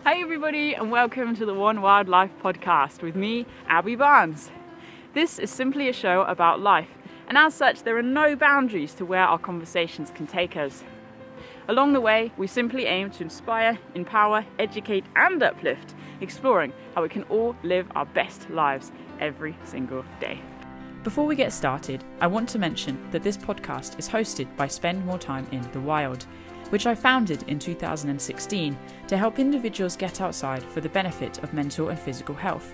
Hi everybody and welcome to the One Wildlife podcast with me, Abbie Barnes. This is simply a show about life, and as such there are no boundaries to where our conversations can take us. Along the way, we simply aim to inspire, empower, educate and uplift, exploring how we can all live our best lives every single day. Before we get started, I want to mention that this podcast is hosted by Spend More Time in the Wild, which I founded in 2016 to help individuals get outside for the benefit of mental and physical health.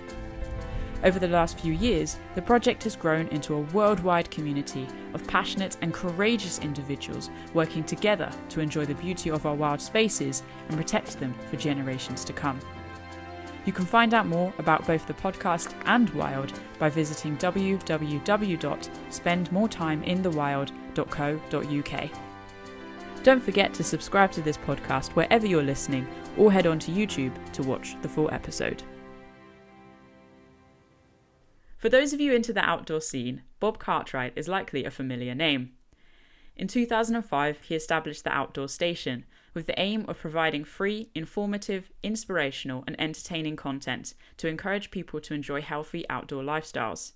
Over the last few years, the project has grown into a worldwide community of passionate and courageous individuals working together to enjoy the beauty of our wild spaces and protect them for generations to come. You can find out more about both the podcast and Wild by visiting www.spendmoretimeinthewild.co.uk. Don't forget to subscribe to this podcast wherever you're listening, or head on to YouTube to watch the full episode. For those of you into the outdoor scene, Bob Cartwright is likely a familiar name. In 2005, he established the Outdoor Station with the aim of providing free, informative, inspirational and entertaining content to encourage people to enjoy healthy outdoor lifestyles.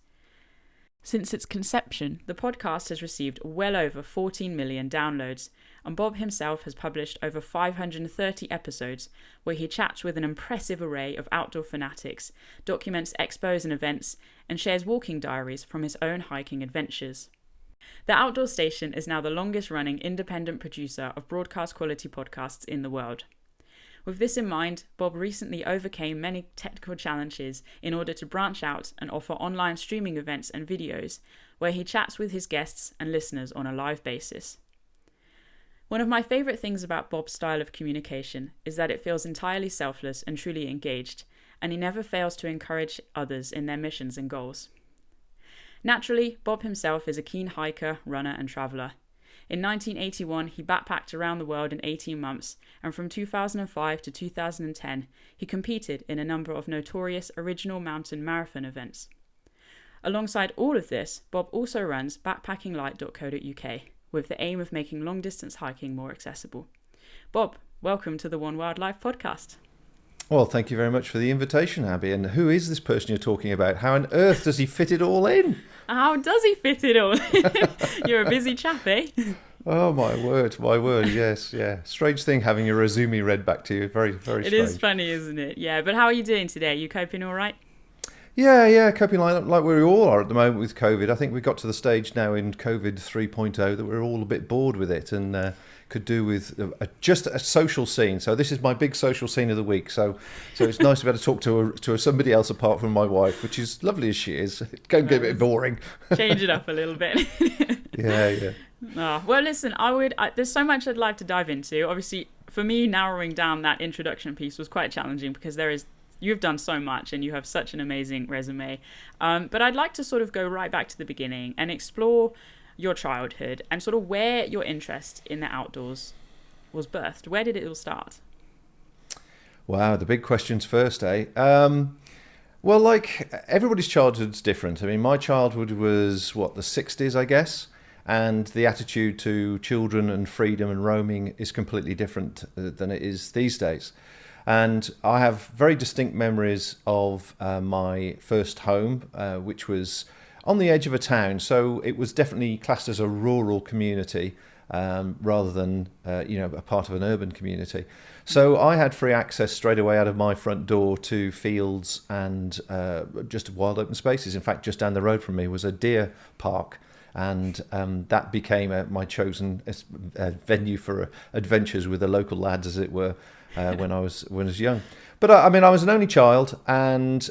Since its conception, the podcast has received well over 14 million downloads, and Bob himself has published over 530 episodes where he chats with an impressive array of outdoor fanatics, documents expos and events, and shares walking diaries from his own hiking adventures. The Outdoor Station is now the longest-running independent producer of broadcast quality podcasts in the world. With this in mind, Bob recently overcame many technical challenges in order to branch out and offer online streaming events and videos where he chats with his guests and listeners on a live basis. One of my favourite things about Bob's style of communication is that it feels entirely selfless and truly engaged, and he never fails to encourage others in their missions and goals. Naturally, Bob himself is a keen hiker, runner and traveller. In 1981, he backpacked around the world in 18 months, and from 2005 to 2010, he competed in a number of notorious original mountain marathon events. Alongside all of this, Bob also runs backpackinglight.co.uk, with the aim of making long-distance hiking more accessible. Bob, welcome to the One Wildlife podcast. Well, thank you very much for the invitation, Abbie. And who is this person you're talking about? How on earth does he fit it all in? How does he fit it all? You're a busy chap, eh? Oh, my word, yes, yeah. Strange thing having your resume read back to you. Very, very strange. It is funny, isn't it? Yeah, but how are you doing today? Are you coping all right? Yeah, coping like we all are at the moment with COVID. I think we got to the stage now in COVID 3.0 that we're all a bit bored with it and could do with just a social scene. So this is my big social scene of the week. So it's nice to be able to talk to somebody else apart from my wife, which is lovely as she is. It can get a bit boring. Change it up a little bit. Yeah. Oh, well, listen, there's so much I'd like to dive into. Obviously, for me, narrowing down that introduction piece was quite challenging because you've done so much and you have such an amazing resume. But I'd like to sort of go right back to the beginning and explore your childhood and sort of where your interest in the outdoors was birthed. Where did it all start? Wow, the big questions first, eh? Well, like everybody's childhood's different. I mean, my childhood was, the 60s, I guess. And the attitude to children and freedom and roaming is completely different than it is these days. And I have very distinct memories of my first home, which was on the edge of a town. So it was definitely classed as a rural community rather than, a part of an urban community. So I had free access straight away out of my front door to fields and just wild open spaces. In fact, just down the road from me was a deer park. And that became my chosen venue for adventures with the local lads, as it were, when I was young. But I was an only child, and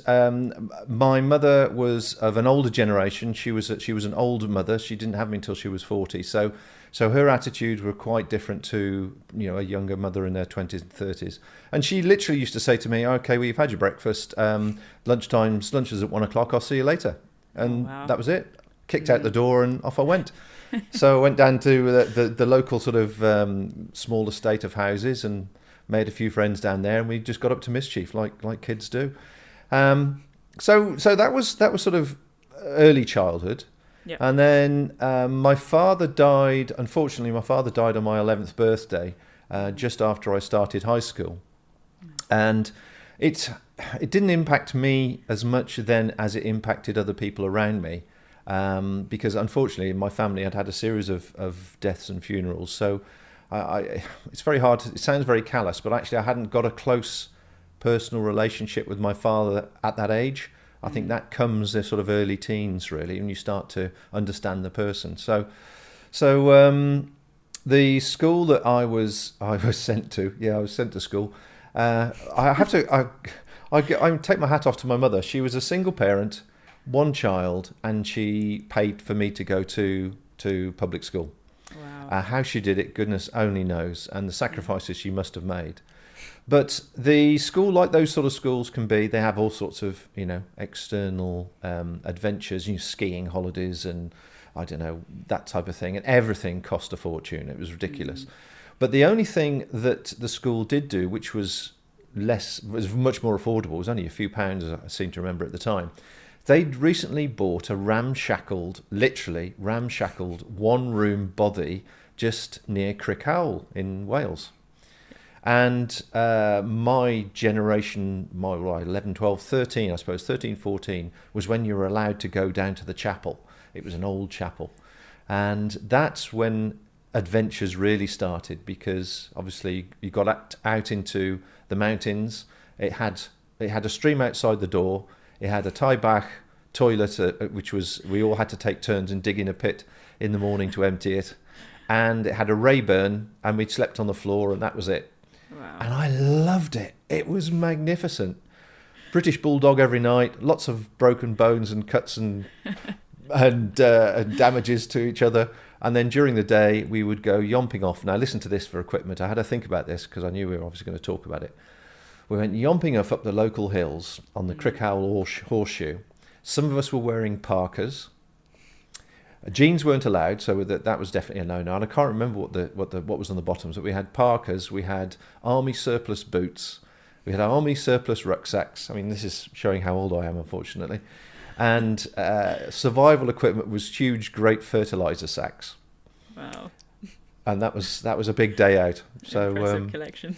my mother was of an older generation. She was an older mother. She didn't have me until she was 40. So her attitudes were quite different to a younger mother in their 20s and 30s. And she literally used to say to me, "Okay, well, you've had your breakfast. Lunch is at 1 o'clock. I'll see you later." And that was it. Kicked out the door and off I went. So I went down to the local sort of small estate of houses and made a few friends down there, and we just got up to mischief like kids do. So that was sort of early childhood. Yep. And then my father died. Unfortunately, my father died on my 11th birthday, just after I started high school. And it didn't impact me as much then as it impacted other people around me, because unfortunately in my family I'd had a series of deaths and funerals. So it's very hard. It sounds very callous, but actually I hadn't got a close personal relationship with my father at that age. I think that comes in sort of early teens, really, when you start to understand the person. So the school that I was sent to, I was sent to school. I take my hat off to my mother. She was a single parent, one child, and she paid for me to go to public school. Wow. How she did it, goodness only knows, and the sacrifices she must have made. But the school, like those sort of schools can be, they have all sorts of, external adventures, skiing holidays and, I don't know, that type of thing. And everything cost a fortune. It was ridiculous. But the only thing that the school did do, which was much more affordable, was only a few pounds, I seem to remember at the time. They'd recently bought a literally ramshackled one-room bothy just near Crickhowell in Wales. And my generation, 11, 12, 13, I suppose, 13, 14, was when you were allowed to go down to the chapel. It was an old chapel. And that's when adventures really started, because obviously you got out into the mountains. It had a stream outside the door. It had a tie-back toilet, which was, we all had to take turns and dig in a pit in the morning to empty it. And it had a Rayburn, and we slept on the floor, and that was it. Wow. And I loved it. It was magnificent. British bulldog every night, lots of broken bones and cuts and damages to each other. And then during the day, we would go yomping off. Now, listen to this for equipment. I had to think about this because I knew we were obviously going to talk about it. We went yomping off up the local hills on the Crickhowell Horseshoe. Some of us were wearing parkas. Jeans weren't allowed, so that was definitely a no-no. And I can't remember what was on the bottoms, but we had parkas, we had army surplus boots, we had army surplus rucksacks. I mean, this is showing how old I am, unfortunately. And survival equipment was huge, great fertilizer sacks. Wow. And that was a big day out. So impressive collection.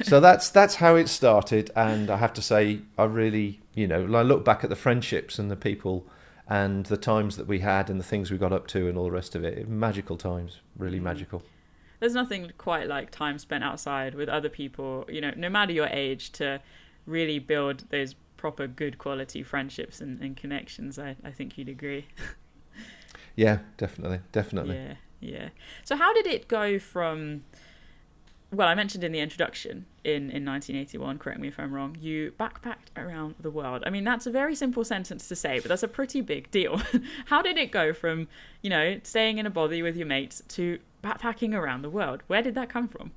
So that's how it started. And I have to say, I really, I look back at the friendships and the people and the times that we had and the things we got up to and all the rest of it. Magical times, really magical. There's nothing quite like time spent outside with other people, no matter your age, to really build those proper good quality friendships and connections. I think you'd agree. Yeah, definitely. Yeah. So how did it go from, well, I mentioned in the introduction, in 1981, correct me if I'm wrong, you backpacked around the world. I mean, that's a very simple sentence to say, but that's a pretty big deal. How did it go from, staying in a bothy with your mates to backpacking around the world? Where did that come from?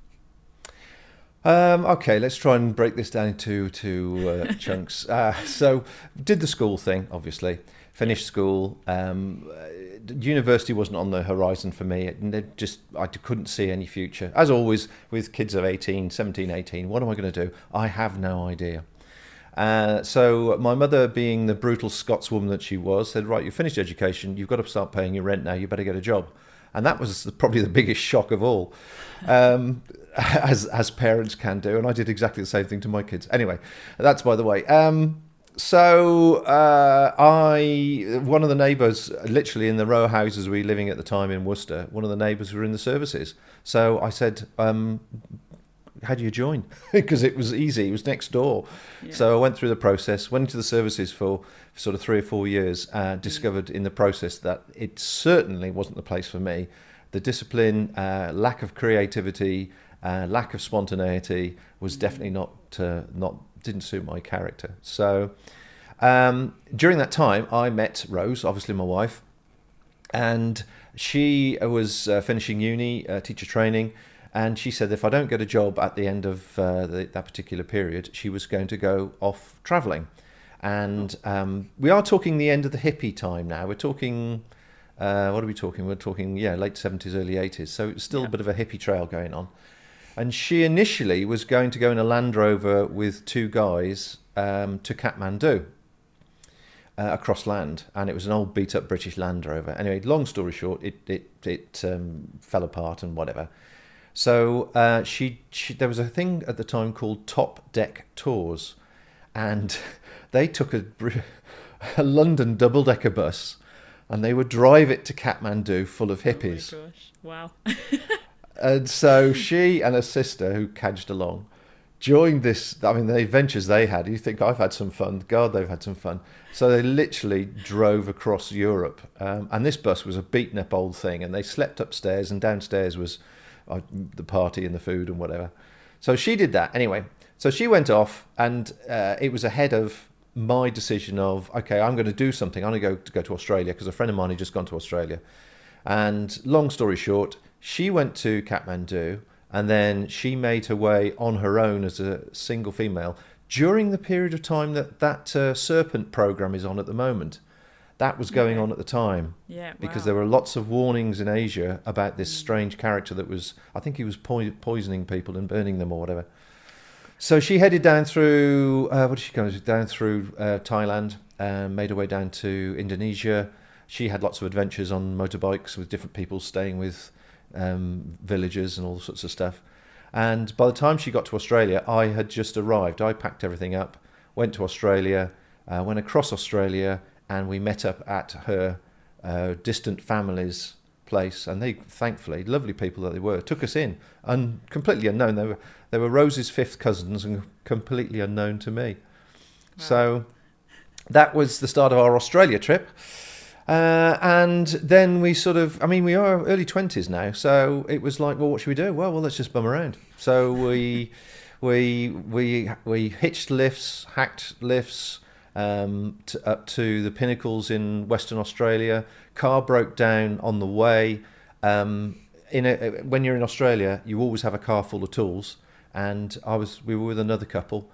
Okay, let's try and break this down into chunks. So, did the school thing, obviously. Finished school. University wasn't on the horizon for me. I couldn't see any future. As always, with kids of 17, 18, what am I going to do? I have no idea. So my mother, being the brutal Scotswoman that she was, said, right, you finished education, you've got to start paying your rent now, you better get a job. And that was probably the biggest shock of all, as parents can do. And I did exactly the same thing to my kids. Anyway, that's by the way. So one of the neighbours, literally in the row houses we were living at the time in Worcester, one of the neighbours were in the services. So I said, how do you join? Because it was easy, it was next door. Yeah. So I went through the process, went into the services for sort of 3 or 4 years, discovered in the process that it certainly wasn't the place for me. The discipline, lack of creativity, lack of spontaneity was definitely not didn't suit my character. So during that time, I met Rose, obviously my wife, and she was finishing uni, teacher training, and she said if I don't get a job at the end of that particular period, she was going to go off travelling. And we are talking the end of the hippie time now. We're talking, what are we talking? We're talking, late 70s, early 80s. So it's still a bit of a hippie trail going on. And she initially was going to go in a Land Rover with 2 guys to Kathmandu across land, and it was an old beat-up British Land Rover. Anyway, long story short, it fell apart and whatever. So there was a thing at the time called Top Deck Tours, and they took a London double-decker bus, and they would drive it to Kathmandu full of hippies. Oh my gosh! Wow. And so she and her sister, who cadged along, joined this. I mean, the adventures they had. You think I've had some fun? God, they've had some fun. So they literally drove across Europe, and this bus was a beaten-up old thing, and they slept upstairs, and downstairs was the party and the food and whatever. So she did that anyway. So she went off, and it was ahead of my decision of, okay, I'm going to do something. I'm going to go to Australia, because a friend of mine had just gone to Australia. And long story short, she went to Kathmandu, and then she made her way on her own as a single female during the period of time that Serpent program is on at the moment. That was going on at the time. Yeah, because there were lots of warnings in Asia about this strange character that was, I think he was poisoning people and burning them or whatever. So she headed down through, where did she go? Down through Thailand, made her way down to Indonesia. She had lots of adventures on motorbikes with different people, staying with villagers and all sorts of stuff. And by the time she got to Australia, I had just arrived. I packed everything up, went to Australia, went across Australia, and we met up at her distant family's place. And they, thankfully, lovely people that they were, took us in, completely unknown. They were Rose's fifth cousins and completely unknown to me. Wow. So that was the start of our Australia trip. And then we sort of, I mean, we are early 20s now, so it was like, well, what should we do? Well, let's just bum around. So we hitched lifts, hacked lifts up to the pinnacles in Western Australia. Car broke down on the way. When you're in Australia, you always have a car full of tools. And we were with another couple,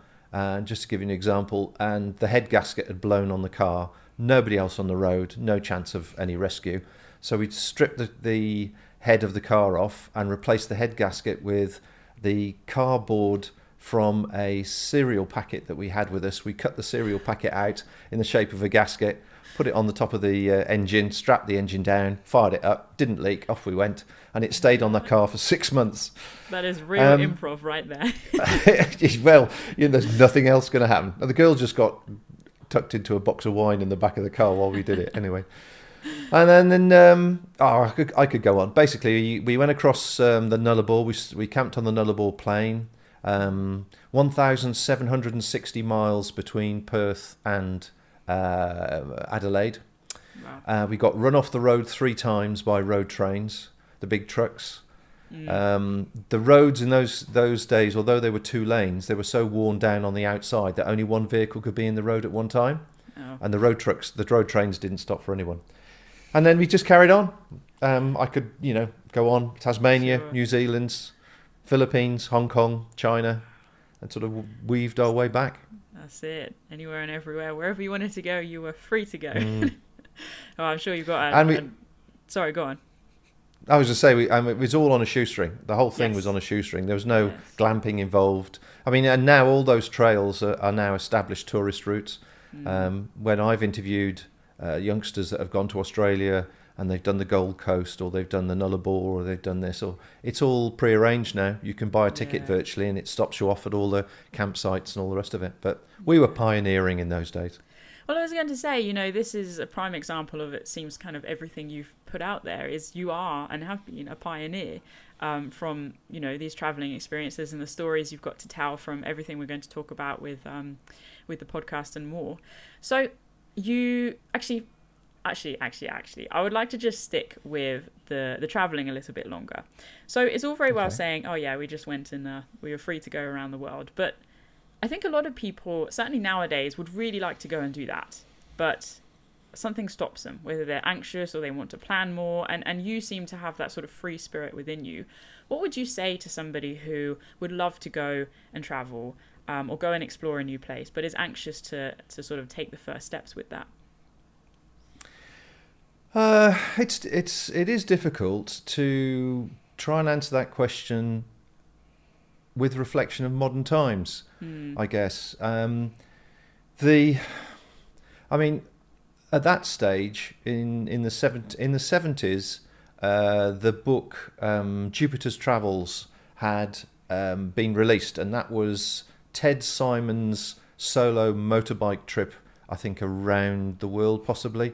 just to give you an example, and the head gasket had blown on the car. Nobody else on the road, no chance of any rescue. So we stripped the head of the car off and replaced the head gasket with the cardboard from a cereal packet that we had with us. We cut the cereal packet out in the shape of a gasket, put it on the top of the engine, strapped the engine down, fired it up, didn't leak, off we went, and it stayed on the car for 6 months. That is real improv right there. Well, there's nothing else going to happen. And the girl just got tucked into a box of wine in the back of the car while we did it anyway. And then I could go on. Basically, we went across the Nullarbor. We camped on the Nullarbor Plain. 1,760 miles between Perth and Adelaide. Wow. We got run off the road 3 times by road trains, the big trucks. The roads in those days, although they were 2 lanes, they were so worn down on the outside that only one vehicle could be in the road at one time. Oh. And the road trains didn't stop for anyone. And then we just carried on. I could, go on. Tasmania, sure. New Zealand, Philippines, Hong Kong, China, and sort of weaved our way back. That's it. Anywhere and everywhere. Wherever you wanted to go, you were free to go. Oh, I'm sure you've got sorry, go on. I was just saying, it was all on a shoestring. The whole thing was on a shoestring. There was no glamping involved. I mean, and now all those trails are now established tourist routes. When I've interviewed youngsters that have gone to Australia and they've done the Gold Coast, or they've done the Nullarbor, or they've done this, or it's all pre-arranged now. You can buy a ticket virtually, and it stops you off at all the campsites and all the rest of it. But we were pioneering in those days. Well, I was going to say, this is a prime example of, it seems, kind of everything you've put out there is you are and have been a pioneer from, these travelling experiences and the stories you've got to tell from everything we're going to talk about with the podcast and more. So you actually, I would like to just stick with the travelling a little bit longer. So it's all very well saying, oh yeah, we just went and we were free to go around the world. But I think a lot of people, certainly nowadays, would really like to go and do that. But something stops them, whether they're anxious or they want to plan more. And you seem to have that sort of free spirit within you. What would you say to somebody who would love to go and travel or go and explore a new place, but is anxious to sort of take the first steps with that? It is difficult to try and answer that question with reflection of modern times, I guess. At that stage in the 70s, the book Jupiter's Travels had been released, and that was Ted Simon's solo motorbike trip, I think around the world possibly.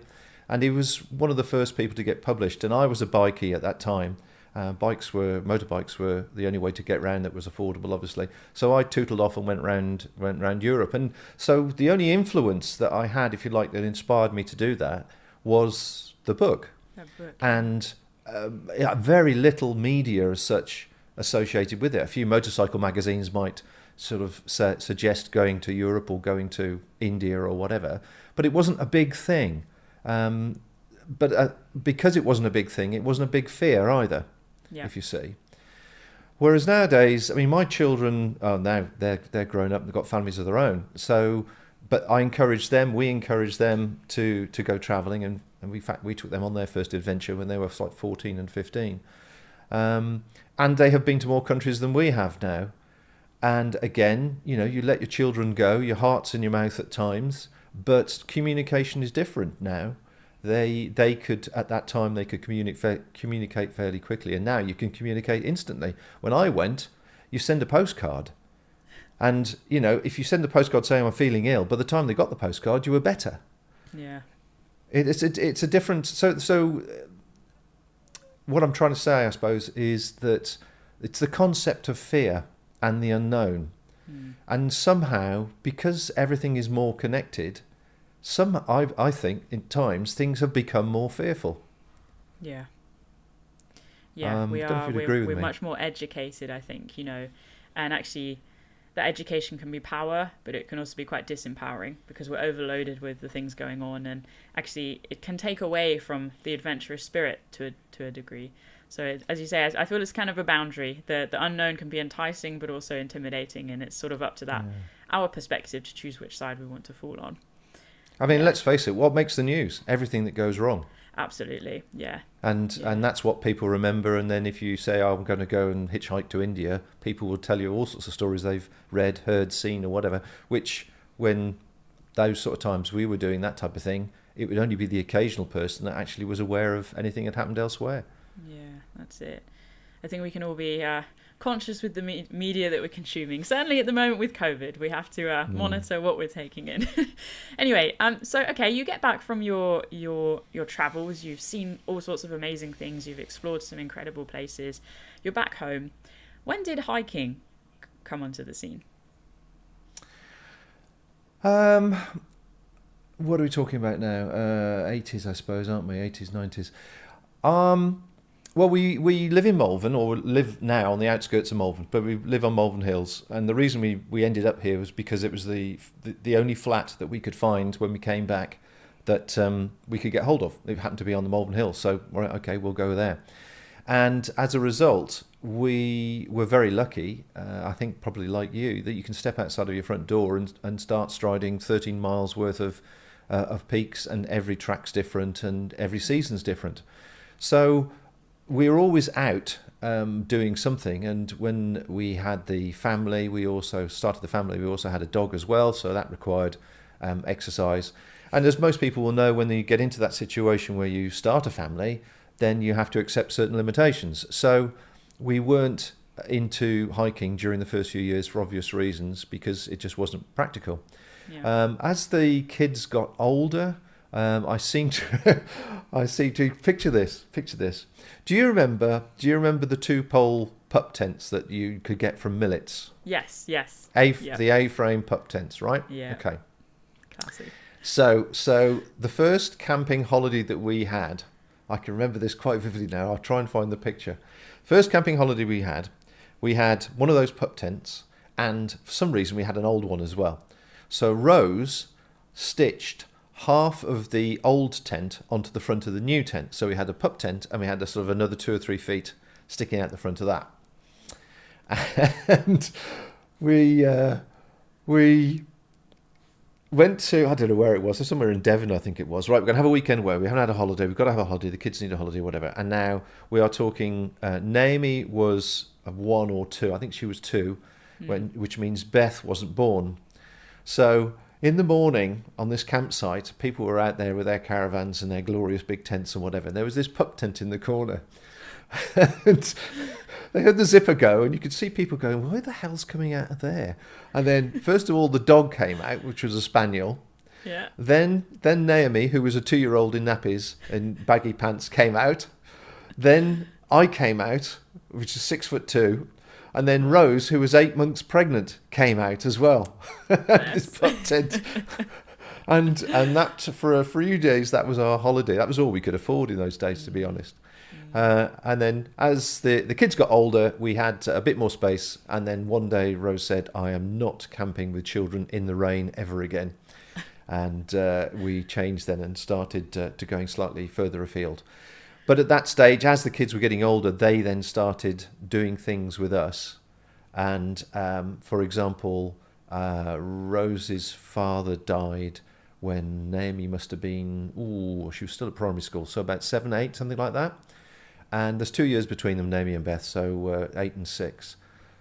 And he was one of the first people to get published, and I was a bikie at that time. Motorbikes were the only way to get round that was affordable, obviously. So I tootled off and went round Europe. And so the only influence that I had, if you like, that inspired me to do that was the book. That book. And very little media as such associated with it. A few motorcycle magazines might sort of suggest going to Europe or going to India or whatever, but it wasn't a big thing. But because it wasn't a big thing, it wasn't a big fear either. Yeah. If you see. Whereas nowadays, I mean, my children, now they're grown up, they've got families of their own. So, but we encourage them to go travelling, and in fact, we took them on their first adventure when they were like 14 and 15. And they have been to more countries than we have now. And again, you know, you let your children go, your heart's in your mouth at times, but communication is different now. They could, at that time, they could communicate fairly quickly, and now you can communicate instantly. When I went, you send a postcard, and you know, if you send a postcard saying I'm feeling ill, by the time they got the postcard, you were better. Yeah, it's a different. So what I'm trying to say, I suppose, is that it's the concept of fear and the unknown, and somehow because everything is more connected. I think, in times, things have become more fearful. Yeah. We're much more educated, I think, you know, and actually that education can be power, but it can also be quite disempowering because we're overloaded with the things going on, and actually it can take away from the adventurous spirit to a degree. So as you say, I feel it's kind of a boundary. The unknown can be enticing, but also intimidating, and it's sort of up to our perspective to choose which side we want to fall on. I mean, let's face it, what makes the news? Everything that goes wrong. Absolutely, yeah. And that's what people remember. And then if you say, I'm going to go and hitchhike to India, people will tell you all sorts of stories they've read, heard, seen or whatever, which when those sort of times we were doing that type of thing, it would only be the occasional person that actually was aware of anything that happened elsewhere. Yeah, that's it. I think we can all be conscious with the media that we're consuming. Certainly at the moment with COVID, we have to monitor what we're taking in. Anyway, so okay, you get back from your travels. You've seen all sorts of amazing things. You've explored some incredible places. You're back home. When did hiking come onto the scene? What are we talking about now? 80s, I suppose, aren't we? 80s, 90s. Well, we live in Malvern, or live now on the outskirts of Malvern, but we live on Malvern Hills. And the reason we ended up here was because it was the only flat that we could find when we came back that we could get hold of. It happened to be on the Malvern Hills, so right, okay, we'll go there. And as a result, we were very lucky, I think probably like you, that you can step outside of your front door and start striding 13 miles worth of peaks, and every track's different and every season's different. So we were always out doing something, and when we had the family, we also had a dog as well, so that required exercise. And as most people will know, when you get into that situation where you start a family, then you have to accept certain limitations. So we weren't into hiking during the first few years for obvious reasons, because it just wasn't practical. Yeah. As the kids got older, I seem to picture this. Do you remember the 2-pole pup tents that you could get from Millets? Yes. The A-frame pup tents, right? Yeah. Okay. Classic. So the first camping holiday that we had, I can remember this quite vividly now. I'll try and find the picture. First camping holiday we had one of those pup tents, and for some reason we had an old one as well. So Rose stitched half of the old tent onto the front of the new tent. So we had a pup tent, and we had a sort of another 2 or 3 feet sticking out the front of that. And we went to, I don't know where it was, so somewhere in Devon, I think it was. Right, we're going to have a weekend where we haven't had a holiday. We've got to have a holiday. The kids need a holiday, whatever. And now we are talking, Naomi was 1 or 2. I think she was 2, which means Beth wasn't born. So in the morning on this campsite, people were out there with their caravans and their glorious big tents and whatever. And there was this pup tent in the corner. And they heard the zipper go, and you could see people going, "Where the hell's coming out of there?" And then, first of all, the dog came out, which was a spaniel. Yeah. Then Naomi, who was a 2-year-old in nappies and baggy pants, came out. Then I came out, which is 6'2", and then Rose, who was 8 months pregnant, came out as well. This pup tent. And that, for a few days, that was our holiday. That was all we could afford in those days, to be honest. And then as the kids got older, we had a bit more space. And then one day Rose said, "I am not camping with children in the rain ever again." And we changed then and started to going slightly further afield. But at that stage, as the kids were getting older, they then started doing things with us. And for example, Rose's father died when Naomi must have been, she was still at primary school, so about 7, 8, something like that. And there's 2 years between them, Naomi and Beth, so 8 and 6.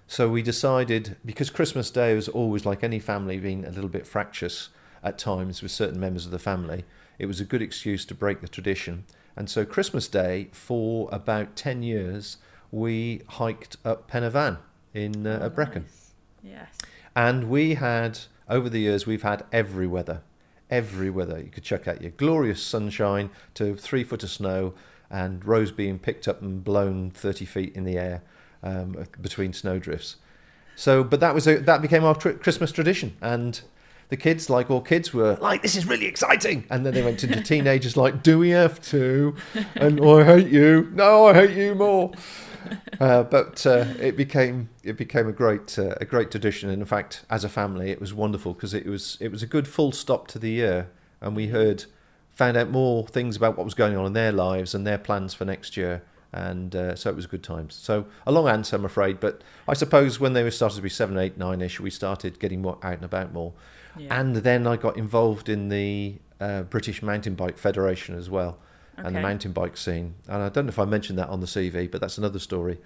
So we decided, because Christmas Day was always, like any family, being a little bit fractious at times with certain members of the family, it was a good excuse to break the tradition. And so Christmas Day, for about 10 years, we hiked up Pen y Fan in at Brecon. Yes. And we had, over the years, we've had every weather. Every weather. You could chuck out your glorious sunshine to 3 foot of snow, and Rose being picked up and blown 30 feet in the air between snowdrifts. So, but that became our Christmas tradition. And the kids, like all kids, were like, "This is really exciting." And then they went into teenagers like, "Do we have to?" And, "Oh, I hate you." "No, I hate you more. But it became a great tradition. And in fact, as a family, it was wonderful because it was a good full stop to the year, and we found out more things about what was going on in their lives and their plans for next year. And so it was good times. So a long answer, I'm afraid, but I suppose when they were started to be 7, 8, 9-ish, we started getting more out and about more. Yeah. And then I got involved in the British Mountain Bike Federation as well. Okay. And the mountain bike scene. And I don't know if I mentioned that on the CV, but that's another story.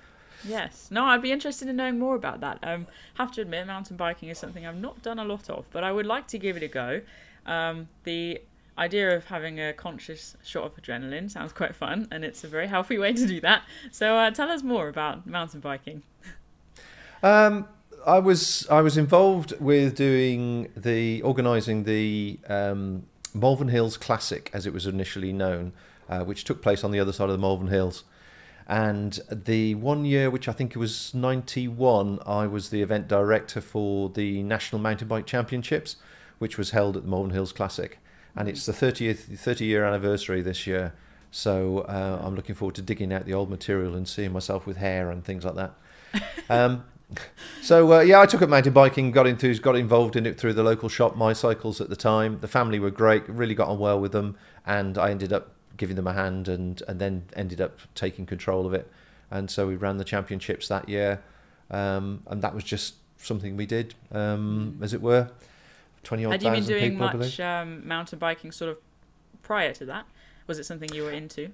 Yes. No, I'd be interested in knowing more about that. Have to admit, mountain biking is something I've not done a lot of, but I would like to give it a go. The idea of having a conscious shot of adrenaline sounds quite fun, and it's a very healthy way to do that. So tell us more about mountain biking. I was involved with organising the Malvern Hills Classic, as it was initially known, which took place on the other side of the Malvern Hills. And the one year, which I think it was 91, I was the event director for the National Mountain Bike Championships, which was held at the Malvern Hills Classic. And it's the 30-year anniversary this year. So I'm looking forward to digging out the old material and seeing myself with hair and things like that. So I took up mountain biking, got involved in it through the local shop, My Cycles at the time. The family were great, really got on well with them, and I ended up giving them a hand and then ended up taking control of it. And so we ran the championships that year, and that was just something we did, as it were. 20,000 people, I believe. Had you been doing much mountain biking sort of prior to that? Was it something you were into?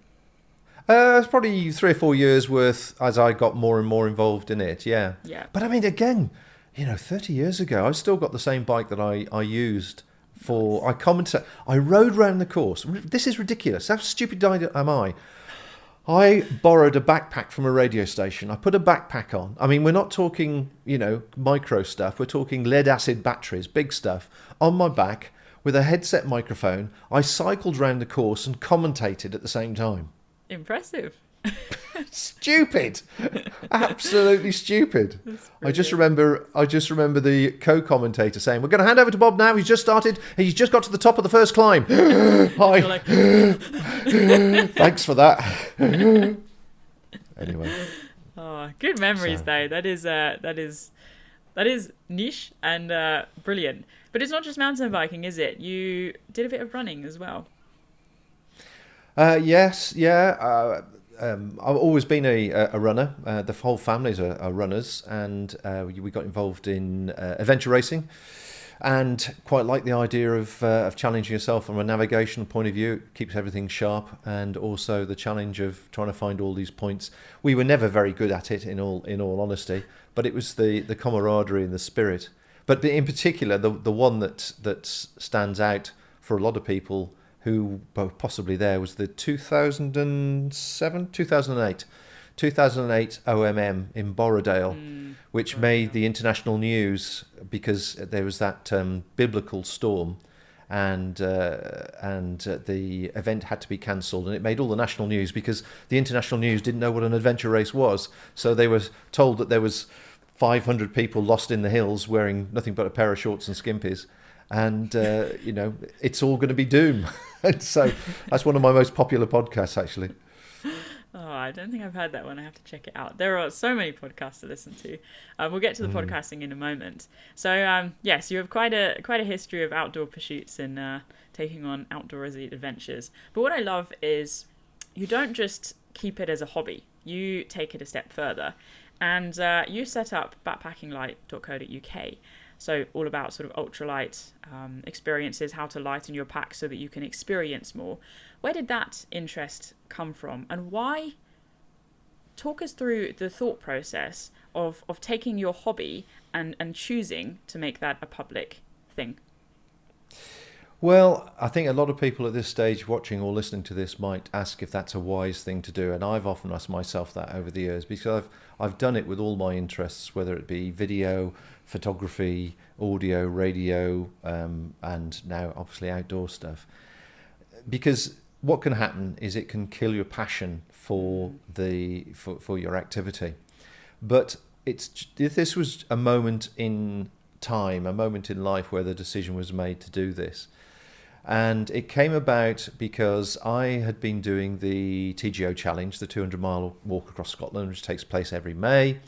It was probably 3 or 4 years worth as I got more and more involved in it, yeah. But I mean, again, 30 years ago, I've still got the same bike that I used for... I rode round the course. This is ridiculous. How stupid am I? I borrowed a backpack from a radio station. I put a backpack on. I mean, we're not talking, micro stuff. We're talking lead-acid batteries, big stuff, on my back with a headset microphone. I cycled round the course and commentated at the same time. Impressive. Stupid. Absolutely stupid. I just remember the co-commentator saying, "We're going to hand over to Bob now. He's just got to the top of the first climb." Hi. Like... Thanks for that. Anyway. Oh, good memories though. That is niche and brilliant. But it's not just mountain biking, is it? You did a bit of running as well. Yes, yeah. I've always been a runner. The whole family's are runners, and we got involved in adventure racing, and quite like the idea of challenging yourself from a navigational point of view. It keeps everything sharp, and also the challenge of trying to find all these points. We were never very good at it, in all honesty, but it was the camaraderie and the spirit. But in particular, the one that stands out for a lot of people who were possibly there was the 2008 2008 OMM in Borrowdale, which made the international news because there was that biblical storm, and the event had to be cancelled, and it made all the national news because the international news didn't know what an adventure race was. So they were told that there was 500 people lost in the hills wearing nothing but a pair of shorts and skimpies, and it's all going to be doom. And so that's one of my most popular podcasts, actually. Oh, I don't think I've heard that one. I have to check it out. There are so many podcasts to listen to. We'll get to the podcasting in a moment. So, yes, you have quite a history of outdoor pursuits and taking on outdoorsy adventures. But what I love is you don't just keep it as a hobby. You take it a step further. And you set up backpackinglight.co.uk. So all about sort of ultralight experiences, how to lighten your pack so that you can experience more. Where did that interest come from, and why? Talk us through the thought process of taking your hobby and choosing to make that a public thing. Well, I think a lot of people at this stage watching or listening to this might ask if that's a wise thing to do, and I've often asked myself that over the years because I've done it with all my interests, whether it be video, photography, audio, radio, and now obviously outdoor stuff. Because what can happen is it can kill your passion for your activity. But this was a moment in time, a moment in life where the decision was made to do this. And it came about because I had been doing the TGO challenge, the 200-mile walk across Scotland, which takes place every May.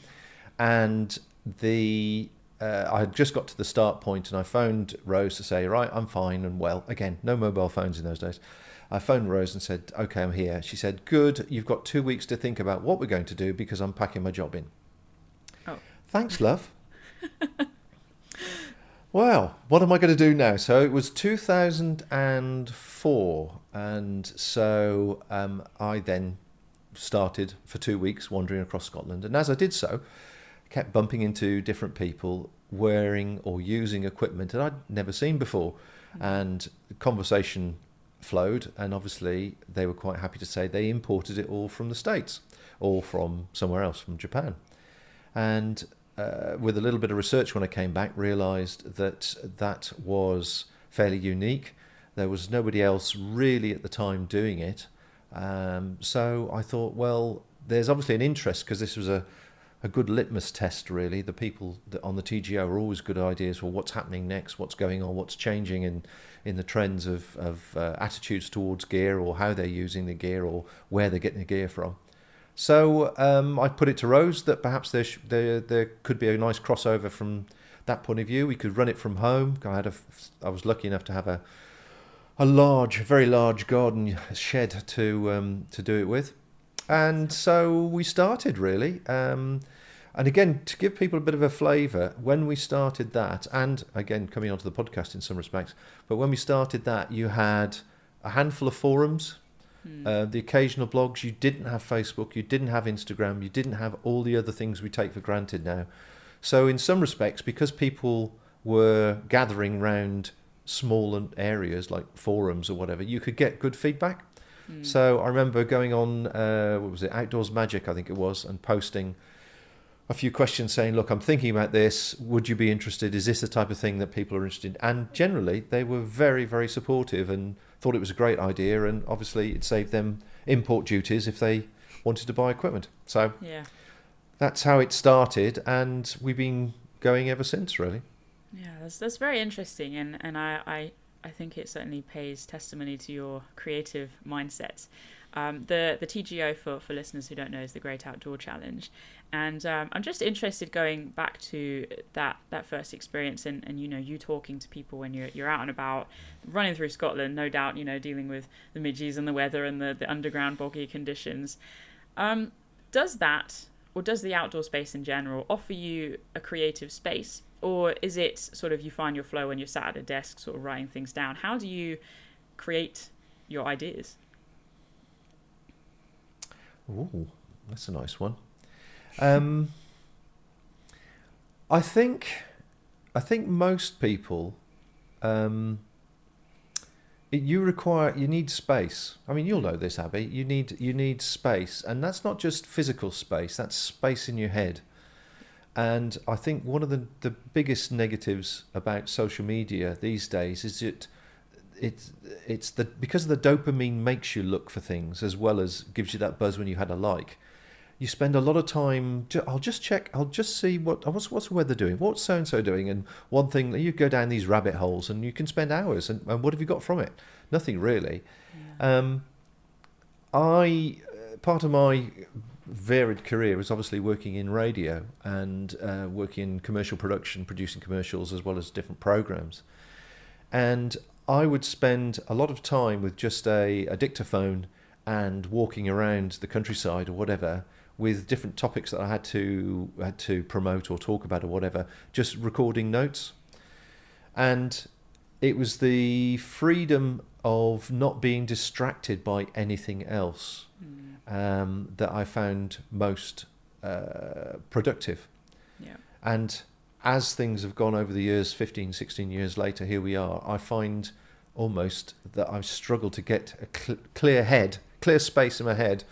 And I had just got to the start point, and I phoned Rose to say, right, I'm fine and well. Again, no mobile phones in those days. I phoned Rose and said, okay, I'm here. She said, good, you've got 2 weeks to think about what we're going to do because I'm packing my job in. Oh. Thanks, love. Well, what am I going to do now? So it was 2004, and so I then started for 2 weeks wandering across Scotland. And as I did so, I kept bumping into different people wearing or using equipment that I'd never seen before. And the conversation flowed, and obviously they were quite happy to say they imported it all from the States or from somewhere else, from Japan. And with a little bit of research when I came back, realised that was fairly unique. There was nobody else really at the time doing it. So I thought, well, there's obviously an interest because this was a good litmus test, really. The people on the TGO are always good ideas for what's happening next, what's going on, what's changing in the trends of attitudes towards gear, or how they're using the gear, or where they're getting the gear from. So I put it to Rose that perhaps there could be a nice crossover from that point of view. We could run it from home. I was lucky enough to have a very large garden shed to do it with, and so we started really. And again, to give people a bit of a flavour, when we started that, and again coming onto the podcast in some respects, but when we started that, you had a handful of forums. The occasional blogs. You didn't have Facebook, you didn't have Instagram, you didn't have all the other things we take for granted now. So in some respects, because people were gathering around small areas like forums or whatever, you could get good feedback. So I remember going on, what was it, Outdoors Magic, I think it was, and posting a few questions saying, look, I'm thinking about this, would you be interested? Is this the type of thing that people are interested in? And generally, they were very, very supportive and thought it was a great idea, and obviously it saved them import duties if they wanted to buy equipment. So yeah, that's how it started, and we've been going ever since, really. Yeah, that's very interesting, and I think it certainly pays testimony to your creative mindset. The TGO, for listeners who don't know, is the Great Outdoor Challenge. And I'm just interested, going back to that first experience and you talking to people when you're out and about, running through Scotland, no doubt, dealing with the midges and the weather and the underground boggy conditions. Does that, or does the outdoor space in general, offer you a creative space? Or is it sort of you find your flow when you're sat at a desk sort of writing things down? How do you create your ideas? Ooh, that's a nice one. I think most people You need space. I mean, you'll know this, Abbie. You need space, and that's not just physical space. That's space in your head. And I think one of the biggest negatives about social media these days is because the dopamine makes you look for things as well as gives you that buzz when you had a like. You spend a lot of time. I'll just check. I'll just see what's the weather doing. What's so and so doing? And one thing, you go down these rabbit holes and you can spend hours. And what have you got from it? Nothing really. Yeah. Part of my varied career was obviously working in radio and working in commercial production, producing commercials as well as different programs. And I would spend a lot of time with just a dictaphone and walking around the countryside or whatever, with different topics that I had to promote or talk about or whatever, just recording notes. And it was the freedom of not being distracted by anything else that I found most productive. Yeah. And as things have gone over the years, 15, 16 years later, here we are, I find almost that I've struggled to get a clear space in my head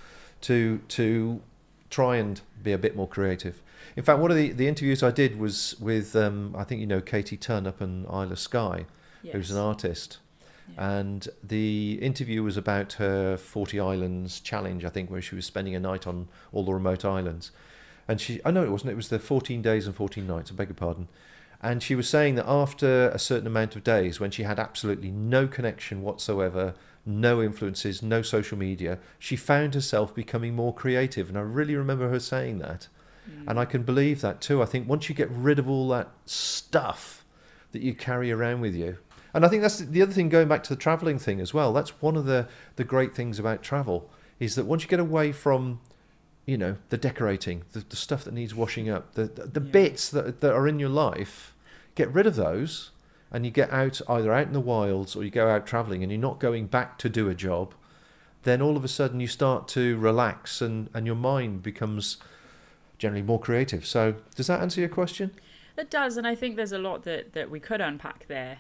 to try and be a bit more creative. In fact, one of the interviews I did was with, I think you know Katie Tunn up in Isle of Skye, yes, who's an artist. Yeah. And the interview was about her 40 Islands challenge, I think, where she was spending a night on all the remote islands. And it was the 14 days and 14 nights, I beg your pardon. And she was saying that after a certain amount of days, when she had absolutely no connection whatsoever, no influences, no social media, she found herself becoming more creative. And I really remember her saying that. And I can believe that too. I think once you get rid of all that stuff that you carry around with you. And I think that's the other thing, going back to the travelling thing as well. That's one of the great things about travel, is that once you get away from, you know, the decorating, the stuff that needs washing up, the bits that are in your life, get rid of those, and you get out in the wilds, or you go out travelling and you're not going back to do a job, then all of a sudden you start to relax and your mind becomes generally more creative. So does that answer your question? It does, and I think there's a lot that we could unpack there.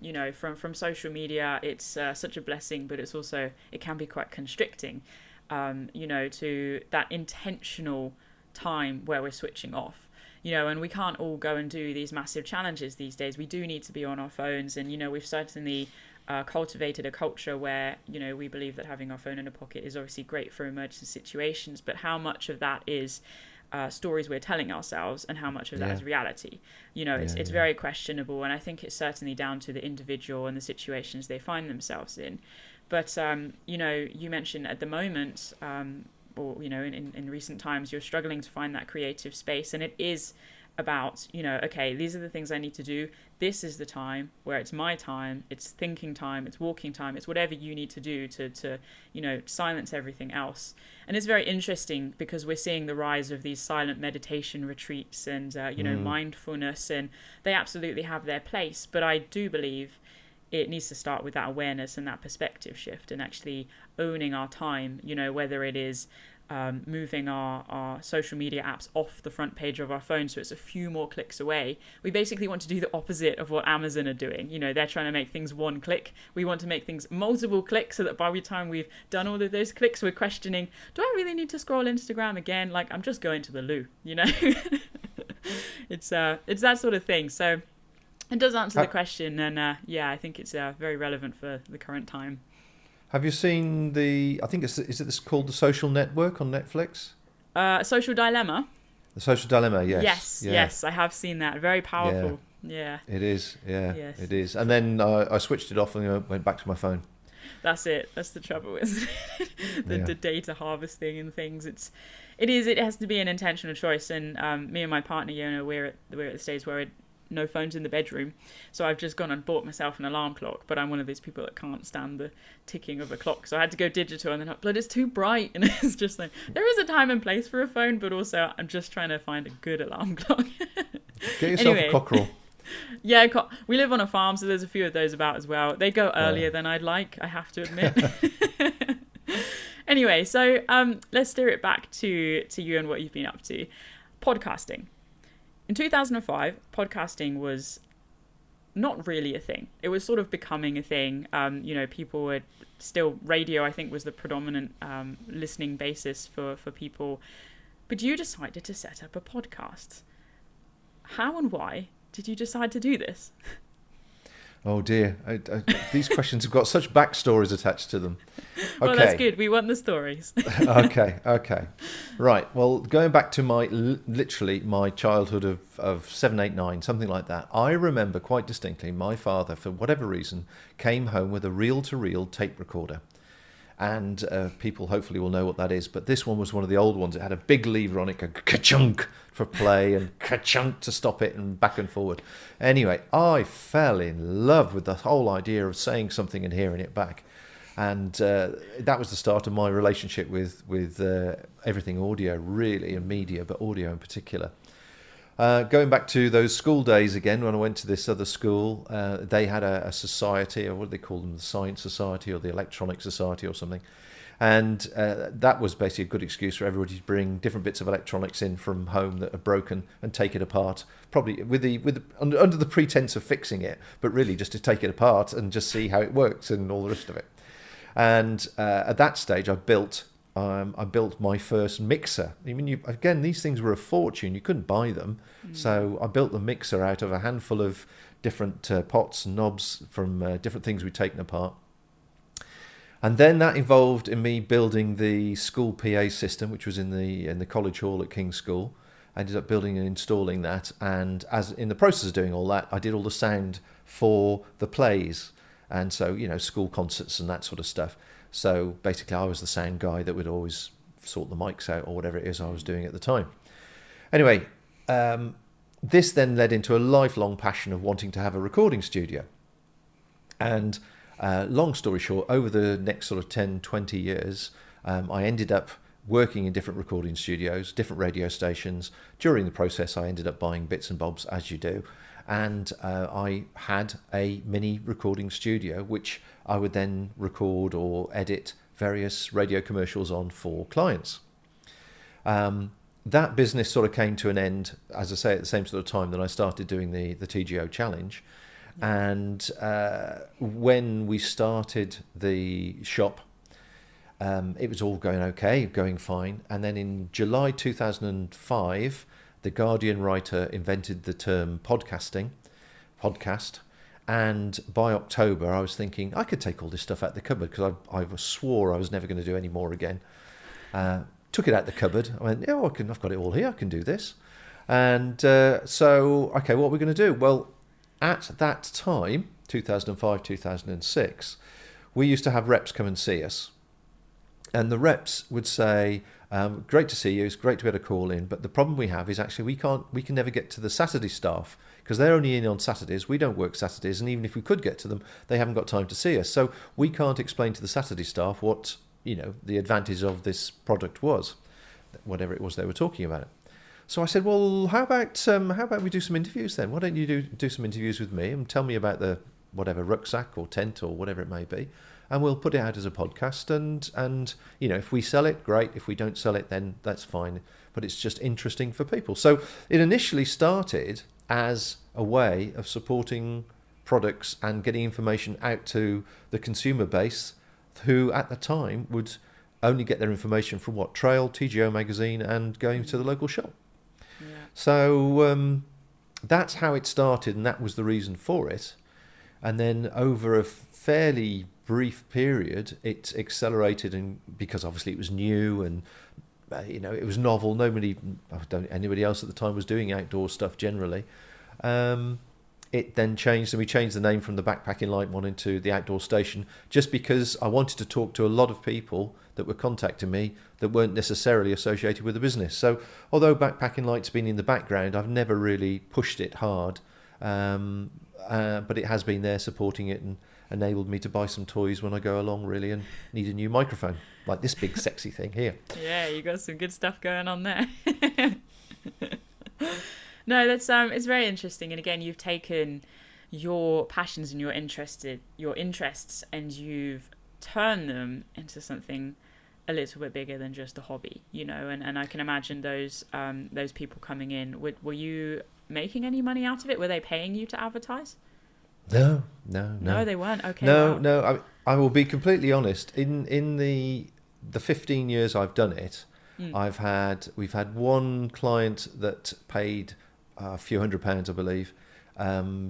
You know, from social media, it's such a blessing, but it can be quite constricting. You know, to that intentional time where we're switching off. You know, and we can't all go and do these massive challenges these days. We do need to be on our phones, and you know, we've certainly cultivated a culture where, you know, we believe that having our phone in a pocket is obviously great for emergency situations, but how much of that is stories we're telling ourselves and how much of that is reality? You know, it's very questionable, and I think it's certainly down to the individual and the situations they find themselves in. But you know, you mentioned at the moment, or you know, in recent times, you're struggling to find that creative space, and it is about, you know, okay, these are the things I need to do. This is the time where it's my time, it's thinking time, it's walking time, it's whatever you need to do to you know, silence everything else. And it's very interesting because we're seeing the rise of these silent meditation retreats and you know, mindfulness, and they absolutely have their place. But I do believe it needs to start with that awareness and that perspective shift, and actually owning our time, you know, whether it is moving our social media apps off the front page of our phone so it's a few more clicks away. We basically want to do the opposite of what Amazon are doing. You know, they're trying to make things one click. We want to make things multiple clicks, so that by the time we've done all of those clicks, we're questioning, do I really need to scroll Instagram again? Like, I'm just going to the loo, you know? It's that sort of thing. So it does answer the question, and yeah, I think it's very relevant for the current time. Have you seen I think is it called The Social Network on Netflix? Social Dilemma. The Social Dilemma, yes. Yes, I have seen that. Very powerful. Yeah. It is, yes. It is. And then I switched it off and I went back to my phone. That's it. That's the trouble, isn't it? The data harvesting and things. It has to be an intentional choice. And me and my partner, you know, we're at the stage where no phones in the bedroom, so I've just gone and bought myself an alarm clock, but I'm one of those people that can't stand the ticking of a clock, so I had to go digital, and then but it's too bright, and it's just like, there is a time and place for a phone, but also I'm just trying to find a good alarm clock. Get yourself a cockerel. Yeah, we live on a farm, so there's a few of those about as well. They go earlier than I'd like, I have to admit. Anyway, so let's steer it back to you and what you've been up to. Podcasting. In 2005, podcasting was not really a thing. It was sort of becoming a thing. People were still, radio I think was the predominant listening basis for people. But you decided to set up a podcast. How and why did you decide to do this? Oh dear, these questions have got such backstories attached to them. Okay. Well, that's good. We want the stories. Okay. Right. Well, going back to literally my childhood of 7, 8, 9, something like that, I remember quite distinctly my father, for whatever reason, came home with a reel-to-reel tape recorder. And people hopefully will know what that is. But this one was one of the old ones. It had a big lever on it, a ka-chunk for play and ka-chunk to stop it and back and forward. Anyway, I fell in love with the whole idea of saying something and hearing it back. And that was the start of my relationship with everything audio, really, and media, but audio in particular. Going back to those school days again, when I went to this other school, they had a society, or what do they call them, the Science Society or the Electronic Society or something. And that was basically a good excuse for everybody to bring different bits of electronics in from home that are broken and take it apart, probably under the pretense of fixing it, but really just to take it apart and just see how it works and all the rest of it. And at that stage, I built my first mixer. I mean, again, these things were a fortune. You couldn't buy them. So I built the mixer out of a handful of different pots and knobs from different things we'd taken apart. And then that involved in me building the school PA system, which was in the college hall at King's School. I ended up building and installing that. And as in the process of doing all that, I did all the sound for the plays. And so, school concerts and that sort of stuff. So basically, I was the sound guy that would always sort the mics out or whatever it is I was doing at the time. Anyway, this then led into a lifelong passion of wanting to have a recording studio. And long story short, over the next sort of 10, 20 years, I ended up working in different recording studios, different radio stations. During the process, I ended up buying bits and bobs, as you do. And I had a mini recording studio, which I would then record or edit various radio commercials on for clients. That business sort of came to an end, as I say, at the same sort of time that I started doing the TGO challenge. And when we started the shop, it was all going okay, going fine. And then in July 2005, the Guardian writer invented the term podcast. And by October, I was thinking I could take all this stuff out the cupboard because I swore I was never going to do any more again. Took it out the cupboard. I went, yeah, I've got it all here. I can do this. And so, okay, what are we going to do? Well, at that time, 2005, 2006, we used to have reps come and see us. And the reps would say, great to see you, it's great to be able to call in, but the problem we have is actually we can never get to the Saturday staff because they're only in on Saturdays. We don't work Saturdays, and even if we could get to them, they haven't got time to see us. So we can't explain to the Saturday staff what, the advantage of this product was, whatever it was they were talking about it. So I said, well, how about we do some interviews then? Why don't you do some interviews with me and tell me about the whatever rucksack or tent or whatever it may be, and we'll put it out as a podcast. And if we sell it, great. If we don't sell it, then that's fine. But it's just interesting for people. So it initially started as a way of supporting products and getting information out to the consumer base, who at the time would only get their information from Trail, TGO magazine, and going to the local shop. Yeah. So that's how it started, and that was the reason for it. And then over a fairly brief period, it accelerated, and because obviously it was new and it was novel. Anybody else at the time was doing outdoor stuff generally. It then changed, and we changed the name from the Backpacking Light one into the Outdoor Station, just because I wanted to talk to a lot of people that were contacting me that weren't necessarily associated with the business. So although Backpacking Light's been in the background, I've never really pushed it hard, but it has been there supporting it and enabled me to buy some toys when I go along, really, and need a new microphone, like this big sexy thing here. Yeah, you got some good stuff going on there. No, that's it's very interesting. And again, you've taken your passions and your interests, and you've turned them into something a little bit bigger than just a hobby, and I can imagine those people coming in. Were you making any money out of it? Were they paying you to advertise? No, they weren't. Okay, No, wow. no. I will be completely honest. In the 15 years I've done it, we've had one client that paid a few £100, I believe,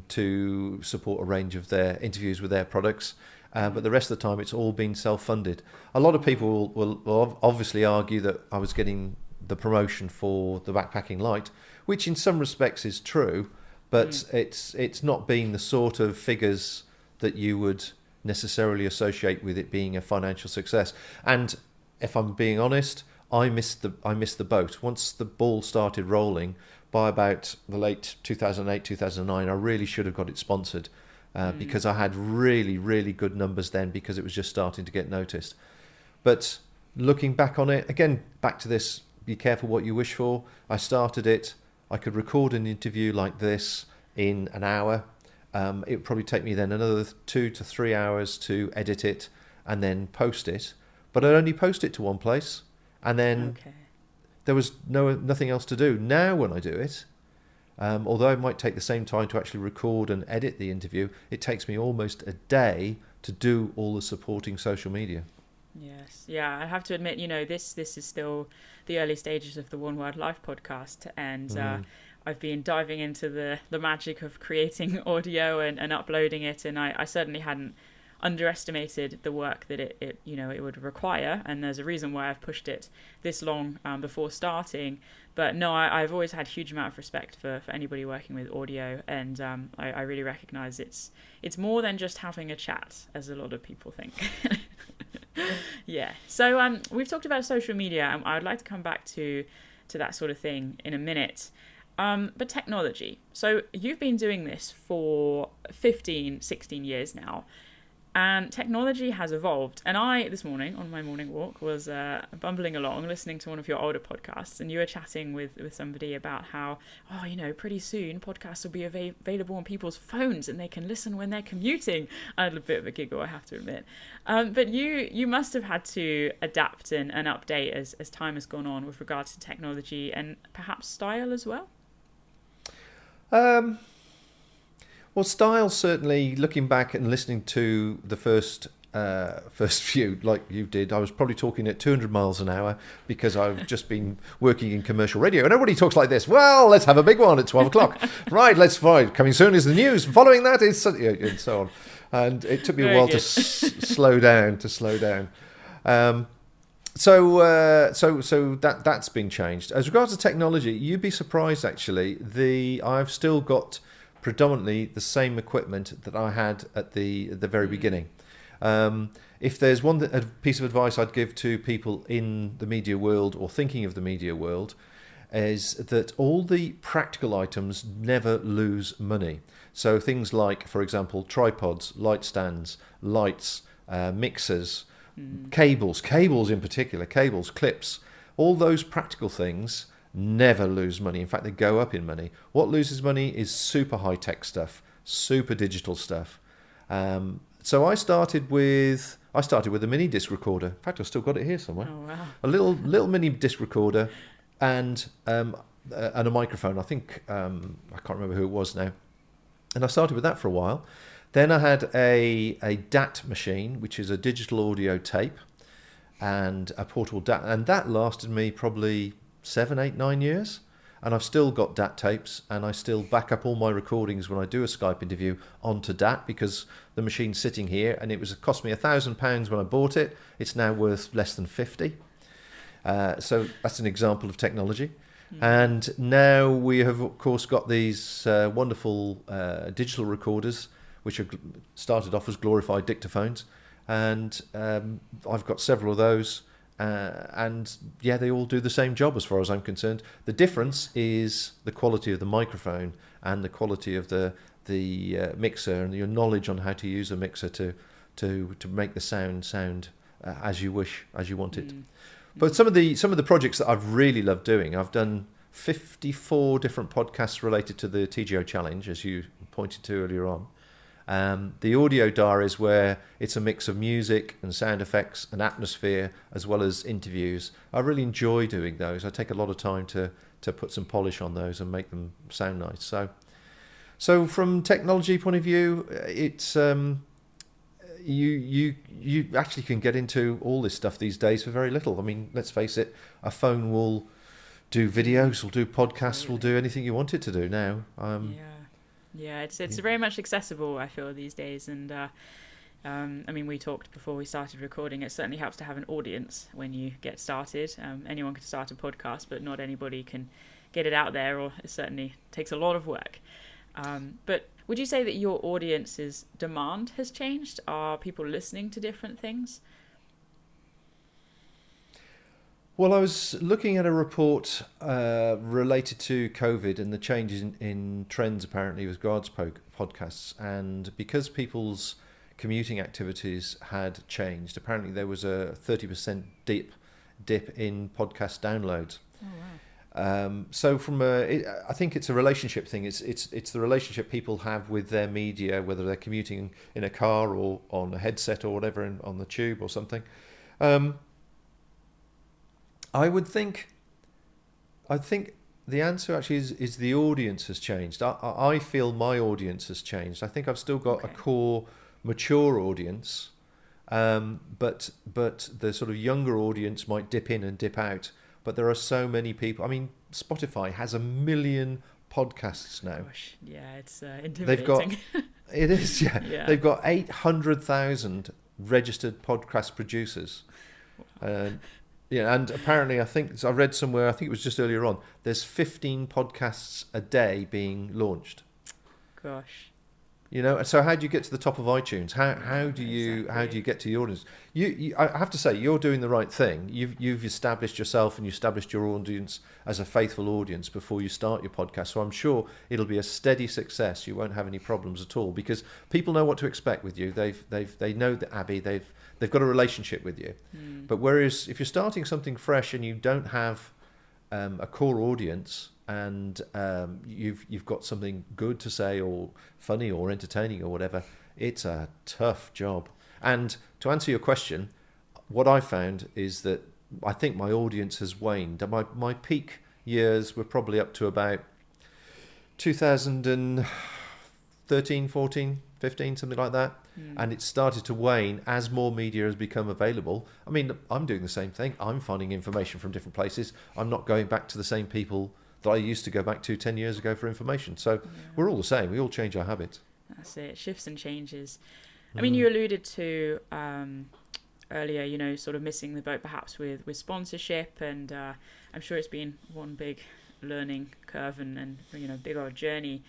to support a range of their interviews with their products. But the rest of the time, it's all been self-funded. A lot of people will obviously argue that I was getting the promotion for the backpacking light, which in some respects is true, but it's not been the sort of figures that you would necessarily associate with it being a financial success. And if I'm being honest, I missed the boat. Once the ball started rolling, by about the late 2008, 2009, I really should have got it sponsored. Because I had really, really good numbers then, because it was just starting to get noticed. But looking back on it, again, back to this, be careful what you wish for. I started it, I could record an interview like this in an hour. It would probably take me then another 2 to 3 hours to edit it and then post it. But I'd only post it to one place, and then there was nothing else to do. Now when I do it, although it might take the same time to actually record and edit the interview, it takes me almost a day to do all the supporting social media. Yes, yeah, I have to admit, this is still the early stages of the One Word Life podcast, and I've been diving into the magic of creating audio and uploading it, and I certainly hadn't underestimated the work that it would require, and there's a reason why I've pushed it this long before starting. But no, I've always had a huge amount of respect for anybody working with audio, and I really recognise it's more than just having a chat, as a lot of people think. Yeah. So we've talked about social media, and I'd like to come back to that sort of thing in a minute. But technology. So you've been doing this for 15, 16 years now. And technology has evolved. And I, this morning, on my morning walk, was bumbling along, listening to one of your older podcasts, and you were chatting with somebody about how, pretty soon podcasts will be available on people's phones and they can listen when they're commuting. I had a bit of a giggle, I have to admit. But you must have had to adapt and update as time has gone on with regards to technology and perhaps style as well? Well, style, certainly, looking back and listening to the first few, like you did, I was probably talking at 200 miles an hour because I've just been working in commercial radio. And everybody talks like this. Well, let's have a big one at 12 o'clock. Right, let's find. Coming soon is the news. Following that is... and so on. And it took me a while to slow down, So that's been changed. As regards to technology, you'd be surprised, actually. I've still got predominantly the same equipment that I had at the very beginning. If there's a piece of advice I'd give to people in the media world or thinking of the media world, is that all the practical items never lose money. So things like, for example, tripods, light stands, lights, mixers, cables in particular, clips, all those practical things never lose money. In fact, they go up in money. What loses money is super high-tech stuff, super digital stuff. So I started with a mini disc recorder. In fact, I've still got it here somewhere. Oh, wow. A little mini disc recorder and a microphone. I think I can't remember who it was now. And I started with that for a while. Then I had a DAT machine, which is a digital audio tape, and a portable DAT, and that lasted me probably 7, 8, 9 years. And I've still got DAT tapes, and I still back up all my recordings when I do a Skype interview onto DAT, because the machine's sitting here, and it cost me £1,000 when I bought it. It's now worth less than 50. So that's an example of technology. And now we have, of course, got these wonderful digital recorders, which are started off as glorified dictaphones. And I've got several of those. And yeah, they all do the same job as far as I'm concerned. The difference is the quality of the microphone and the quality of the mixer, and your knowledge on how to use a mixer to make the sound as you wish, as you want it. But some of the projects that I've really loved doing, I've done 54 different podcasts related to the TGO Challenge, as you pointed to earlier on. The audio diaries, where it's a mix of music and sound effects and atmosphere as well as interviews. I really enjoy doing those. I take a lot of time to put some polish on those and make them sound nice. So So from technology point of view, it's you actually can get into all this stuff these days for very little. I mean, let's face it, a phone will do videos, will do podcasts, will do anything you want it to do now. It's very much accessible, I feel, these days. And I mean, we talked before we started recording. It certainly helps to have an audience when you get started. Anyone can start a podcast, but not anybody can get it out there, or it certainly takes a lot of work. But would you say that your audience's demand has changed? Are people listening to different things? Well, I was looking at a report related to COVID and the changes in trends apparently with regards podcasts. And because people's commuting activities had changed, apparently there was a 30% dip in podcast downloads. Oh, wow. So I think it's a relationship thing. It's the relationship people have with their media, whether they're commuting in a car or on a headset or whatever, on the tube or something. I think the answer actually is the audience has changed. I feel my audience has changed. I think I've still got a core mature audience, but the sort of younger audience might dip in and dip out. But there are so many people. I mean, Spotify has 1 million podcasts now. Gosh, yeah, it's intimidating. It is, yeah. They've got 800,000 registered podcast producers. And apparently, I read somewhere, I think it was just earlier on, there's 15 podcasts a day being launched. Gosh. So how do you get to the top of iTunes? How do you get to the audience? I have to say, you're doing the right thing. You've established yourself and you established your audience as a faithful audience before you start your podcast. So I'm sure it'll be a steady success. You won't have any problems at all because people know what to expect with you. They know that Abbie. They've got a relationship with you. But whereas if you're starting something fresh and you don't have a core audience, and you've got something good to say or funny or entertaining or whatever, it's a tough job. And to answer your question, what I found is that I think my audience has waned. My peak years were probably up to about 2013, 14, 15, something like that. And it started to wane as more media has become available. I mean, I'm doing the same thing. I'm finding information from different places. I'm not going back to the same people that I used to go back to 10 years ago for information. So we're all the same. We all change our habits. That's it. Shifts and changes. I mean, you alluded to earlier, sort of missing the boat perhaps with sponsorship. And I'm sure it's been one big learning curve and big old journey.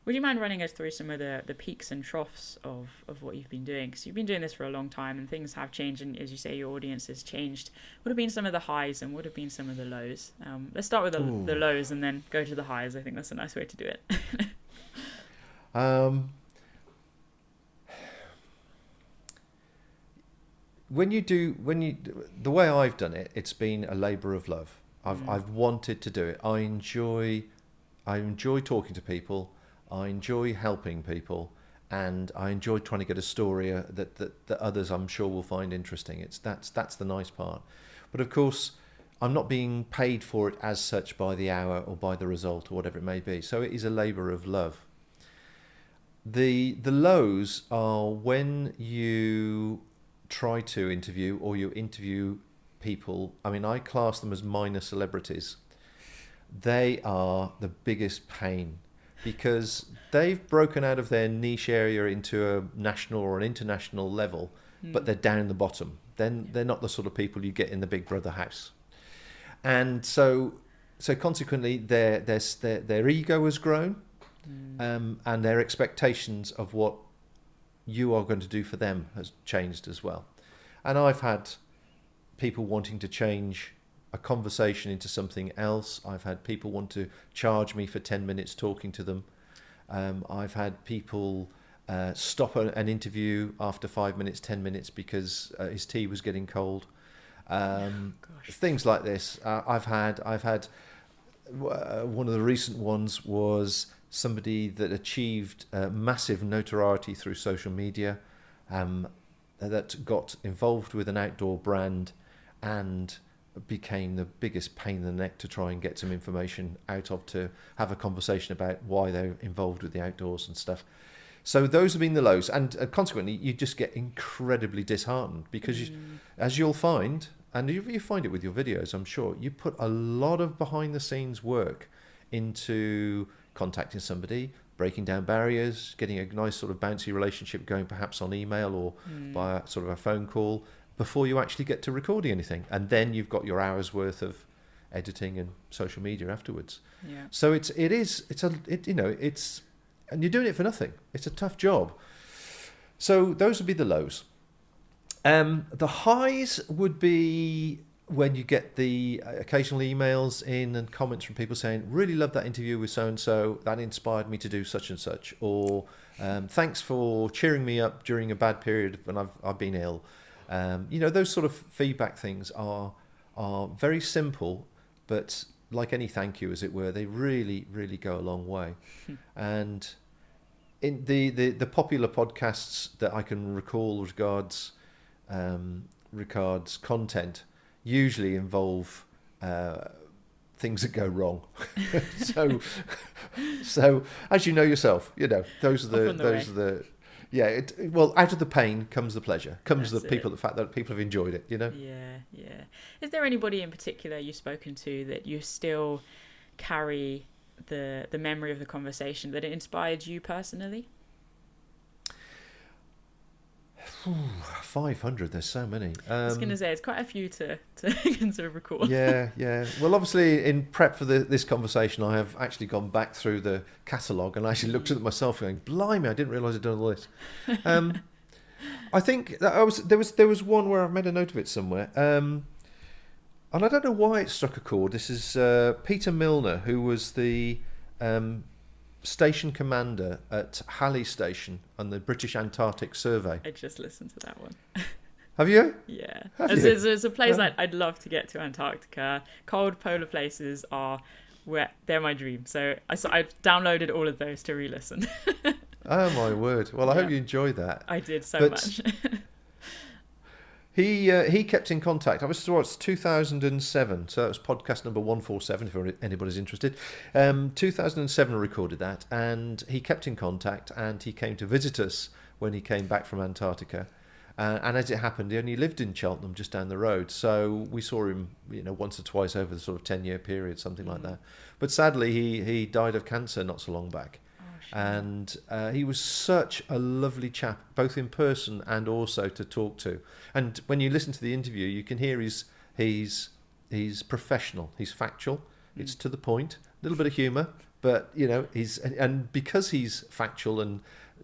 Would you mind running us through some of the peaks and troughs of what you've been doing? Because you've been doing this for a long time and things have changed. And as you say, your audience has changed. What have been some of the highs and what have been some of the lows? Let's start with the lows and then go to the highs. I think that's a nice way to do it. The way I've done it, it's been a labour of love. I've wanted to do it. I enjoy talking to people. I enjoy helping people, and I enjoy trying to get a story that others I'm sure will find interesting. That's the nice part. But of course, I'm not being paid for it as such by the hour or by the result or whatever it may be. So it is a labour of love. The lows are when you try to interview or you interview people. I mean, I class them as minor celebrities. They are the biggest pain, because they've broken out of their niche area into a national or an international level, but they're down the bottom. Then they're not the sort of people you get in the Big Brother house, and so consequently their ego has grown, and their expectations of what you are going to do for them has changed as well. And I've had people wanting to change a conversation into something else. I've had people want to charge me for 10 minutes talking to them. I've had people stop an interview after 5 minutes, 10 minutes because his tea was getting cold. Things like this. I've had one of the recent ones was somebody that achieved massive notoriety through social media, that got involved with an outdoor brand and became the biggest pain in the neck to try and get some information out of, to have a conversation about why they're involved with the outdoors and stuff. So those have been the lows, and consequently you just get incredibly disheartened because as you'll find, and you find it with your videos, I'm sure, you put a lot of behind the scenes work into contacting somebody, breaking down barriers, getting a nice sort of bouncy relationship going, perhaps on email or by sort of a phone call, before you actually get to recording anything. And then you've got your hours worth of editing and social media afterwards. Yeah. So it's and you're doing it for nothing. It's a tough job. So those would be the lows. The highs would be when you get the occasional emails in and comments from people saying, really loved that interview with so-and-so, that inspired me to do such and such, or thanks for cheering me up during a bad period when I've been ill. Those sort of feedback things are very simple, but like any thank you, as it were, they really, really go a long way. And in the popular podcasts that I can recall regards content usually involve things that go wrong. so as you know yourself, those are the out of the pain comes the pleasure, comes the fact that people have enjoyed it, Yeah. Is there anybody in particular you've spoken to that you still carry the memory of the conversation that it inspired you personally? 500, there's so many. I was going to say, it's quite a few to recall. Yeah. Well, obviously, in prep for this conversation, I have actually gone back through the catalogue and actually looked at it myself going, blimey, I didn't realise I'd done all this. I think that there was one where I've made a note of it somewhere. And I don't know why it struck a chord. This is Peter Milner, who was the station commander at Halley Station on the British Antarctic Survey. I just listened to that one. Have you? Yeah. It's a place I'd love to get to, Antarctica. Cold polar places they're my dream. So I've downloaded all of those to re-listen. Oh my word. Well, I hope you enjoyed that. I did so much. He kept in contact. I was sure it's 2007, so that was podcast number 147, if anybody's interested. 2007 I recorded that, and he kept in contact, and he came to visit us when he came back from Antarctica. And as it happened, he only lived in Cheltenham, just down the road. So we saw him, once or twice over the sort of 10-year period, something like that. But sadly, he died of cancer not so long back. And he was such a lovely chap, both in person and also to talk to. And when you listen to the interview, you can hear he's professional, he's factual, it's to the point, a little bit of humour, but and because he's factual and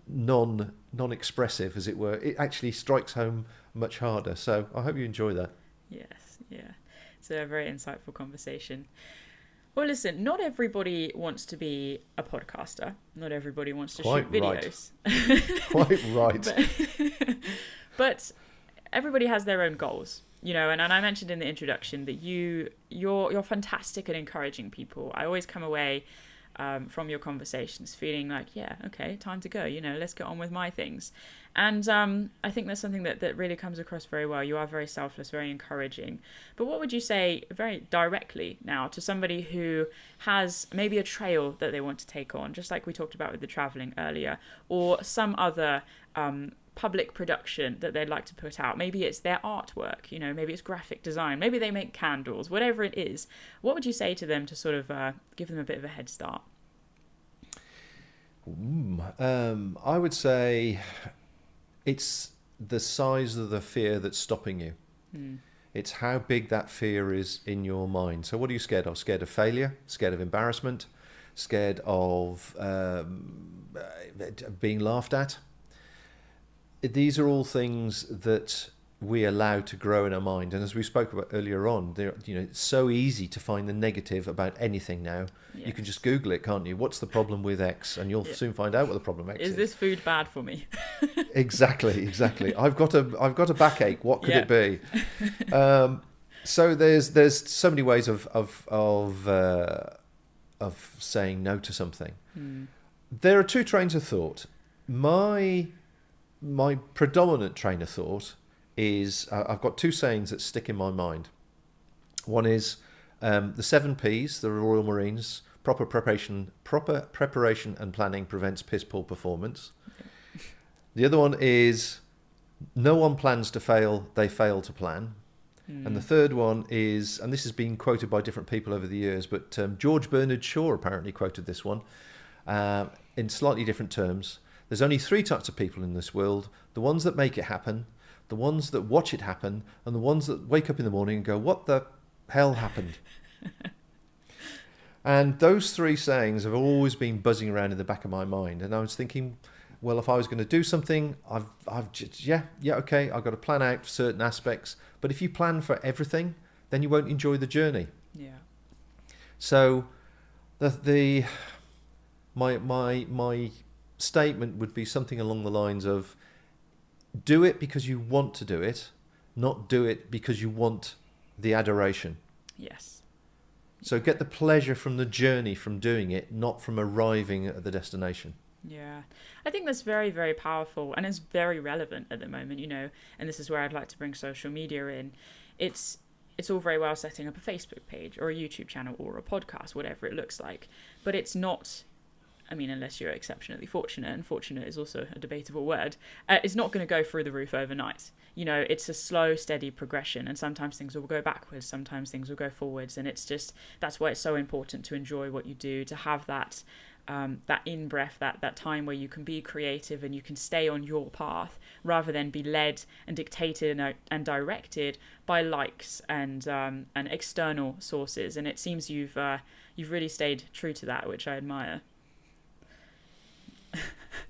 non-expressive, as it were, it actually strikes home much harder. So I hope you enjoy that. Yes, yeah, it's a very insightful conversation. Well, listen, not everybody wants to be a podcaster. Not everybody wants to shoot videos. Quite right. But everybody has their own goals, and I mentioned in the introduction that you're fantastic at encouraging people. I always come away from your conversations feeling like, yeah, okay, time to go, let's get on with my things. And I think that's something that really comes across very well. You are very selfless, very encouraging. But what would you say very directly now to somebody who has maybe a trail that they want to take on, just like we talked about with the traveling earlier, or some other public production that they'd like to put out? Maybe it's their artwork, maybe it's graphic design, maybe they make candles, whatever it is. What would you say to them to sort of give them a bit of a head start? I would say it's the size of the fear that's stopping you. It's how big that fear is in your mind. So what are you scared of? Scared of failure? Scared of embarrassment? Scared of being laughed at? These are all things that we allow to grow in our mind. And as we spoke about earlier on, it's so easy to find the negative about anything now. Yes. You can just Google it, can't you? What's the problem with X? And you'll soon find out what the problem X is. Is this food bad for me? Exactly. I've got a backache. What could it be? So there's so many ways of saying no to something. There are two trains of thought. My predominant train of thought is I've got two sayings that stick in my mind. One is the 7 Ps, the Royal Marines. Proper preparation and planning prevents piss poor performance. The other one is no one plans to fail, they fail to plan. And the third one is, and this has been quoted by different people over the years, but George Bernard Shaw apparently quoted this one in slightly different terms. There's only 3 types of people in this world: the ones that make it happen, the ones that watch it happen, and the ones that wake up in the morning and go, what the hell happened? And those 3 sayings have always been buzzing around in the back of my mind. And I was thinking, well, if I was going to do something, I've just, okay, I've got to plan out certain aspects. But if you plan for everything, then you won't enjoy the journey. Yeah. So my statement would be something along the lines of, do it because you want to do it, not do it because you want the adoration. Yes. So get the pleasure from the journey, from doing it, not from arriving at the destination. Yeah, I think that's very, very powerful, and it's very relevant at the moment, and this is where I'd like to bring social media in. It's all very well setting up a Facebook page or a YouTube channel or a podcast, whatever it looks like, but it's not, unless you're exceptionally fortunate, and fortunate is also a debatable word, it's not going to go through the roof overnight. It's a slow, steady progression, and sometimes things will go backwards, sometimes things will go forwards, and that's why it's so important to enjoy what you do, to have that in-breath, that time where you can be creative and you can stay on your path rather than be led and dictated and directed by likes and external sources. And it seems you've really stayed true to that, which I admire.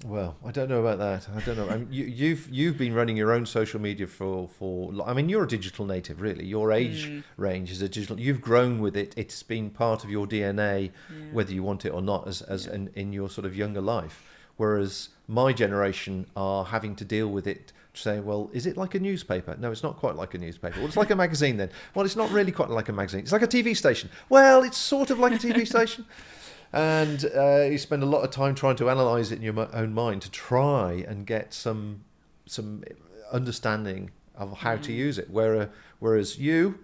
Well, I don't know about that. I don't know. You've been running your own social media for. You're a digital native, really. Your age range is a digital. You've grown with it. It's been part of your DNA, whether you want it or not, as in your sort of younger life. Whereas my generation are having to deal with it, saying, well, is it like a newspaper? No, it's not quite like a newspaper. Well, it's like a magazine then. Well, it's not really quite like a magazine. It's like a TV station. Well, it's sort of like a TV station. And you spend a lot of time trying to analyse it in your own mind to try and get some understanding of how to use it. Whereas you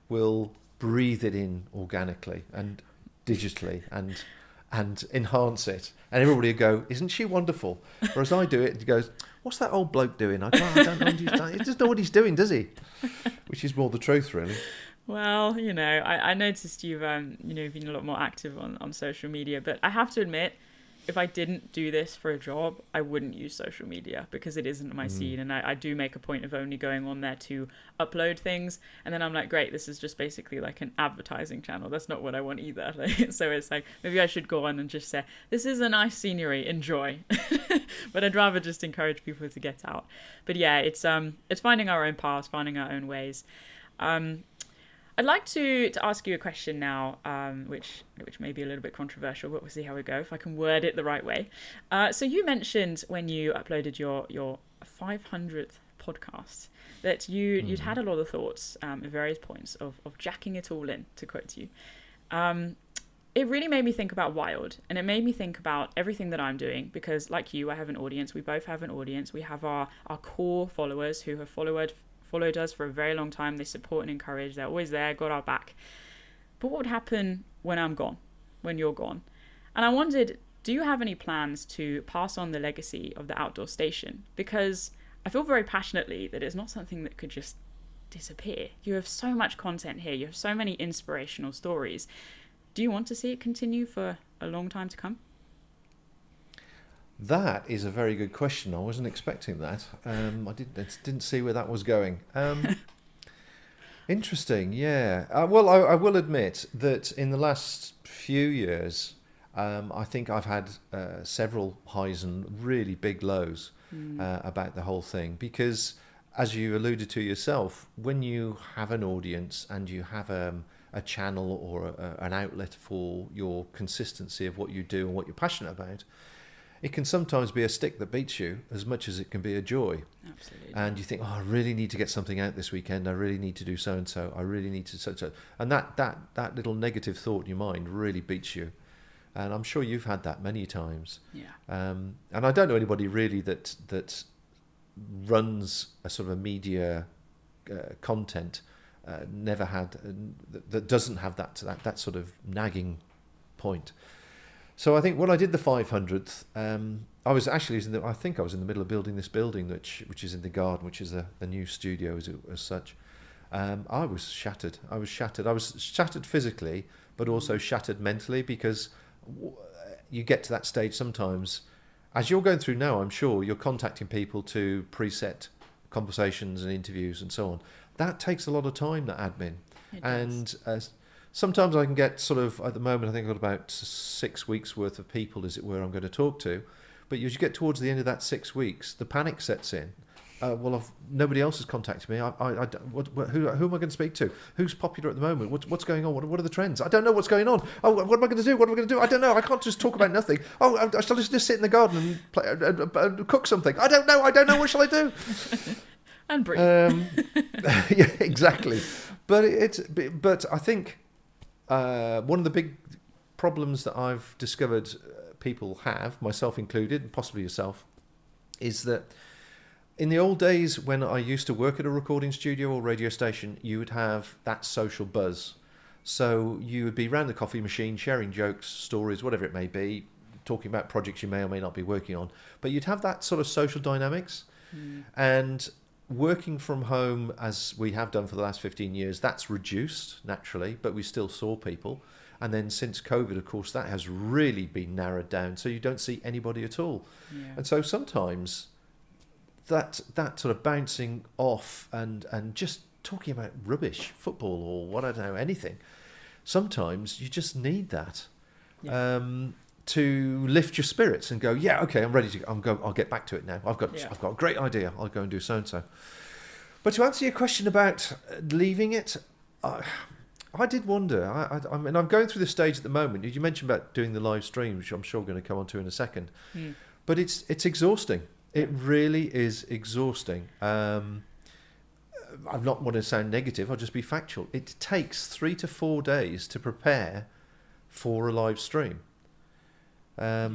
will breathe it in organically and digitally and enhance it. And everybody will go, isn't she wonderful? Whereas I do it, and he goes, what's that old bloke doing? I don't know. He doesn't know what he's doing, does he? Which is more the truth, really. Well, I noticed you've been a lot more active on social media, but I have to admit, if I didn't do this for a job, I wouldn't use social media because it isn't my scene, and I do make a point of only going on there to upload things, and then I'm like, great, this is just basically like an advertising channel. That's not what I want either. So it's like, maybe I should go on and just say, this is a nice scenery, enjoy. But I'd rather just encourage people to get out. But yeah, it's finding our own paths, finding our own ways. I'd like to ask you a question now, which may be a little bit controversial, but we'll see how we go, if I can word it the right way. So you mentioned when you uploaded your 500th podcast that you'd had a lot of thoughts at various points of jacking it all in, to quote you. It really made me think about Wild, and it made me think about everything that I'm doing, because like you, I have an audience. We both have an audience. We have our core followers who have followed us for a very long time. They support and encourage. They're always there, got our back. But what would happen when I'm gone, when you're gone? And I wondered, do you have any plans to pass on the legacy of the outdoor station? Because I feel very passionately that it's not something that could just disappear. You have so much content here. You have so many inspirational stories. Do you want to see it continue for a long time to come? That is a very good question. I wasn't expecting that. I didn't see where that was going. Interesting, yeah. Well, I will admit that in the last few years, I think I've had several highs and really big lows about the whole thing. Because, as you alluded to yourself, when you have an audience and you have a channel or an outlet for your consistency of what you do and what you're passionate about, it can sometimes be a stick that beats you as much as it can be a joy. Absolutely. And you think, I really need to get something out this weekend. I really need to do so-and-so. I really need to so-and-so. And that little negative thought in your mind really beats you. And I'm sure you've had that many times. Yeah. And I don't know anybody really that runs a sort of a media content never had, that doesn't have that sort of nagging point. So I think when I did the 500th, I was actually I think I was in the middle of building this building which is in the garden, which is the new studio as such. I was shattered. I was shattered physically, but also shattered mentally, because you get to that stage sometimes, as you're going through now, I'm sure you're contacting people to preset conversations and interviews and so on. That takes a lot of time, that admin. And sometimes I can get sort of, at the moment, I think I've got about 6 weeks worth of people, as it were, I'm going to talk to. But as you get towards the end of that 6 weeks, the panic sets in. Nobody else has contacted me. Who am I going to speak to? Who's popular at the moment? What's going on? What are the trends? I don't know what's going on. Oh, what am I going to do? What am I going to do? I don't know. I can't just talk about nothing. Oh, shall I just sit in the garden and play, cook something? I don't know. What shall I do? And breathe. Yeah, exactly. But I think one of the big problems that I've discovered people have, myself included, and possibly yourself, is that in the old days when I used to work at a recording studio or radio station, you would have that social buzz. So you would be around the coffee machine, sharing jokes, stories, whatever it may be, talking about projects you may or may not be working on. But you'd have that sort of social dynamics. And working from home, as we have done for the last 15 years, that's reduced naturally, but we still saw people. And then since COVID, of course, that has really been narrowed down. So you don't see anybody at all. Yeah. And so sometimes that sort of bouncing off and just talking about rubbish, football or what, I don't know, anything, sometimes you just need that to lift your spirits and go, yeah, okay, I'm ready to go. I'll get back to it now. I've got a great idea. I'll go and do so and so. But to answer your question about leaving it, I did wonder. I mean, I'm going through this stage at the moment. You mentioned about doing the live stream, which I'm sure we're going to come on to in a second. But it's exhausting. It really is exhausting. I'm not want to sound negative. I'll just be factual. It takes 3 to 4 days to prepare for a live stream. Well,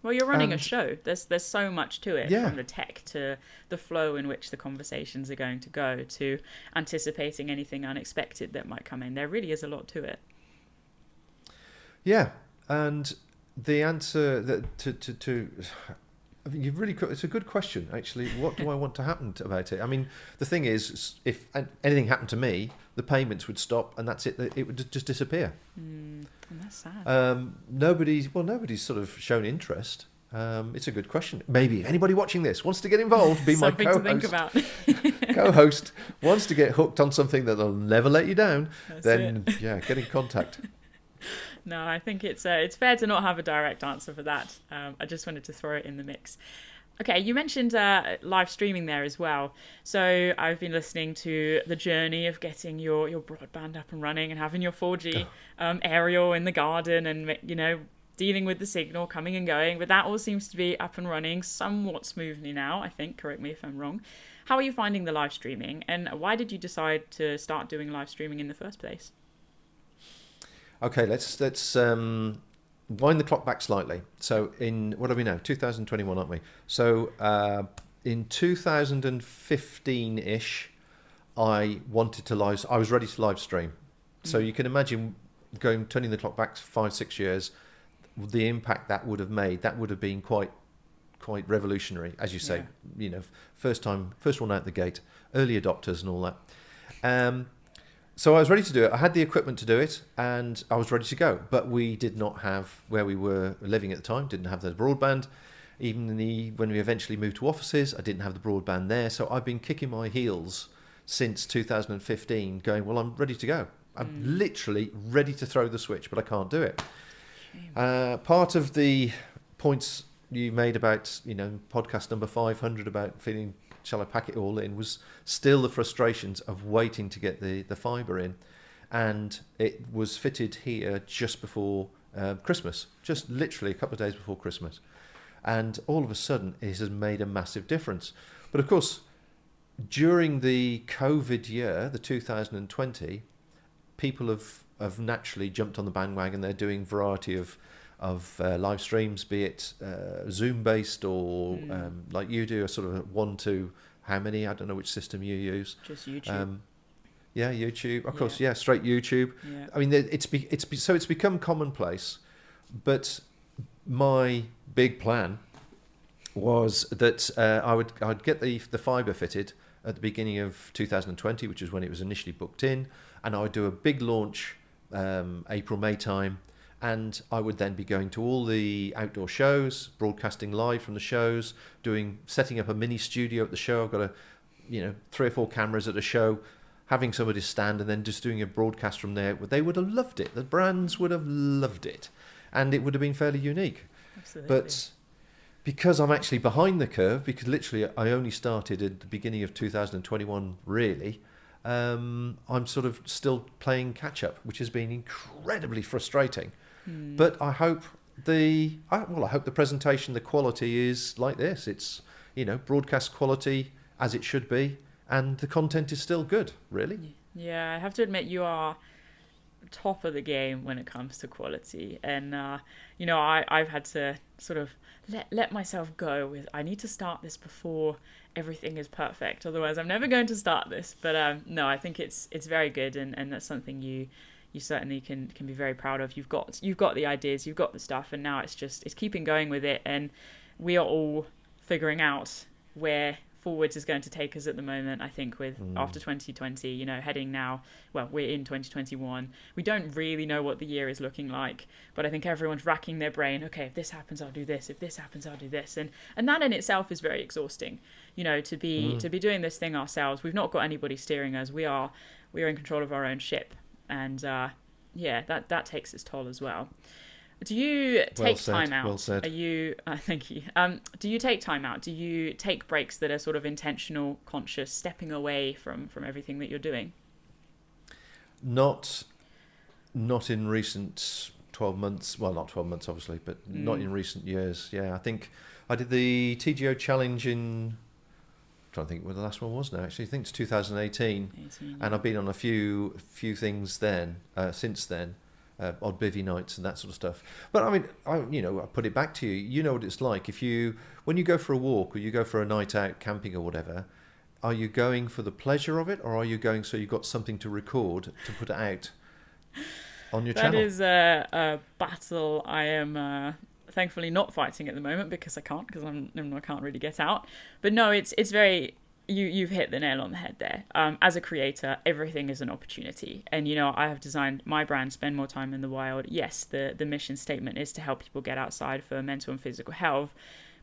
you're running a show. There's so much to it, from the tech to the flow in which the conversations are going to go, to anticipating anything unexpected that might come in. There really is a lot to it. Yeah, and the answer to I mean, it's a good question, actually. What do I want to happen about it? I mean, the thing is, if anything happened to me, the payments would stop, and that's it. It would just disappear. And that's sad. Nobody's sort of shown interest. It's a good question. Maybe if anybody watching this wants to get involved, be my co-host. Something to think about. Co-host wants to get hooked on something that'll never let you down. Get in contact. No, I think it's fair to not have a direct answer for that. I just wanted to throw it in the mix. Okay, you mentioned live streaming there as well. So I've been listening to the journey of getting your broadband up and running and having your 4G aerial in the garden and, dealing with the signal coming and going. But that all seems to be up and running somewhat smoothly now, I think. Correct me if I'm wrong. How are you finding the live streaming? And why did you decide to start doing live streaming in the first place? Okay, let's wind the clock back slightly. So in, what are we now? 2021, aren't we? So in 2015-ish, I was ready to live stream. So you can imagine turning the clock back 5-6 years, the impact that would have made. That would have been quite revolutionary, as you say. First one out the gate, early adopters and all that. So I was ready to do it. I had the equipment to do it, and I was ready to go. But we did not have, where we were living at the time, didn't have the broadband. Even when we eventually moved to offices, I didn't have the broadband there. So I've been kicking my heels since 2015, going, well, I'm ready to go. I'm literally ready to throw the switch, but I can't do it. Part of the points you made about, podcast number 500 about feeling, shall I pack it all in, was still the frustrations of waiting to get the fibre in. And it was fitted here just before Christmas, just literally a couple of days before Christmas. And all of a sudden, it has made a massive difference. But of course, during the COVID year, the 2020, people have naturally jumped on the bandwagon. They're doing a variety of live streams, be it Zoom based or like you do, a sort of 1 to how many? I don't know which system you use. Just YouTube. Yeah, YouTube. Of Yeah. course, yeah, straight YouTube. Yeah. I mean, it's become commonplace. But my big plan was that I'd get the fibre fitted at the beginning of 2020, which is when it was initially booked in, and I would do a big launch April, May time, and I would then be going to all the outdoor shows, broadcasting live from the shows, setting up a mini studio at the show. I've got 3 or 4 cameras at a show, having somebody stand and then just doing a broadcast from there. They would have loved it. The brands would have loved it, and it would have been fairly unique. Absolutely. But because I'm actually behind the curve, because literally I only started at the beginning of 2021, really, I'm sort of still playing catch up, which has been incredibly frustrating. But I hope I hope the presentation, the quality is like this. It's, broadcast quality as it should be, and the content is still good, really. Yeah, I have to admit you are top of the game when it comes to quality, and I've had to sort of let myself go with, I need to start this before everything is perfect, otherwise I'm never going to start this. But no, I think it's very good, and that's something you certainly can be very proud of. You've got the ideas, you've got the stuff, and now it's keeping going with it, and we are all figuring out where forwards is going to take us at the moment. I think with after 2020, heading now, well, we're in 2021. We don't really know what the year is looking like, but I think everyone's racking their brain. Okay, if this happens, I'll do this. If this happens, I'll do this. And that in itself is very exhausting. To be doing this thing ourselves. We've not got anybody steering us. We are in control of our own ship, and that takes its toll as well. Do you take time out? Well said. Are you? Thank you. Do you take time out? Do you take breaks that are sort of intentional, conscious, stepping away from everything that you're doing? Not in recent 12 months. Well, not 12 months, obviously, but not in recent years. Yeah, I think I did the TGO challenge in. I'm trying to think where the last one was now. Actually, I think it's 2018, and I've been on a few things since then. Odd bivvy nights and that sort of stuff. But I mean, I put it back to you. You know what it's like when you go for a walk or you go for a night out camping or whatever. Are you going for the pleasure of it, or are you going so you've got something to record to put it out on your channel? That is a battle I am thankfully not fighting at the moment, because I can't really get out. But no, it's very. You've hit the nail on the head there. As a creator, everything is an opportunity. And, I have designed my brand, Spend More Time in the Wild. Yes, the mission statement is to help people get outside for mental and physical health,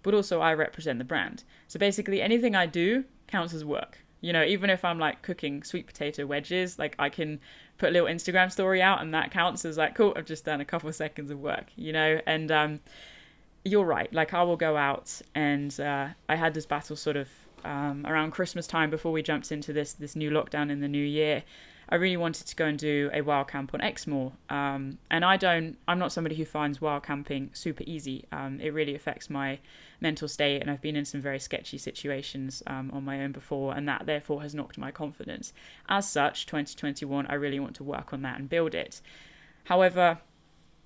but also I represent the brand. So basically anything I do counts as work. Even if I'm like cooking sweet potato wedges, like I can put a little Instagram story out and that counts as like, cool, I've just done a couple of seconds of work, and you're right. Like I will go out and I had this battle sort of around Christmas time before we jumped into this new lockdown in the new year. I really wanted to go and do a wild camp on Exmoor, and I'm not somebody who finds wild camping super easy. It really affects my mental state, and I've been in some very sketchy situations on my own before, and that therefore has knocked my confidence. As such, 2021, I really want to work on that and build it. However,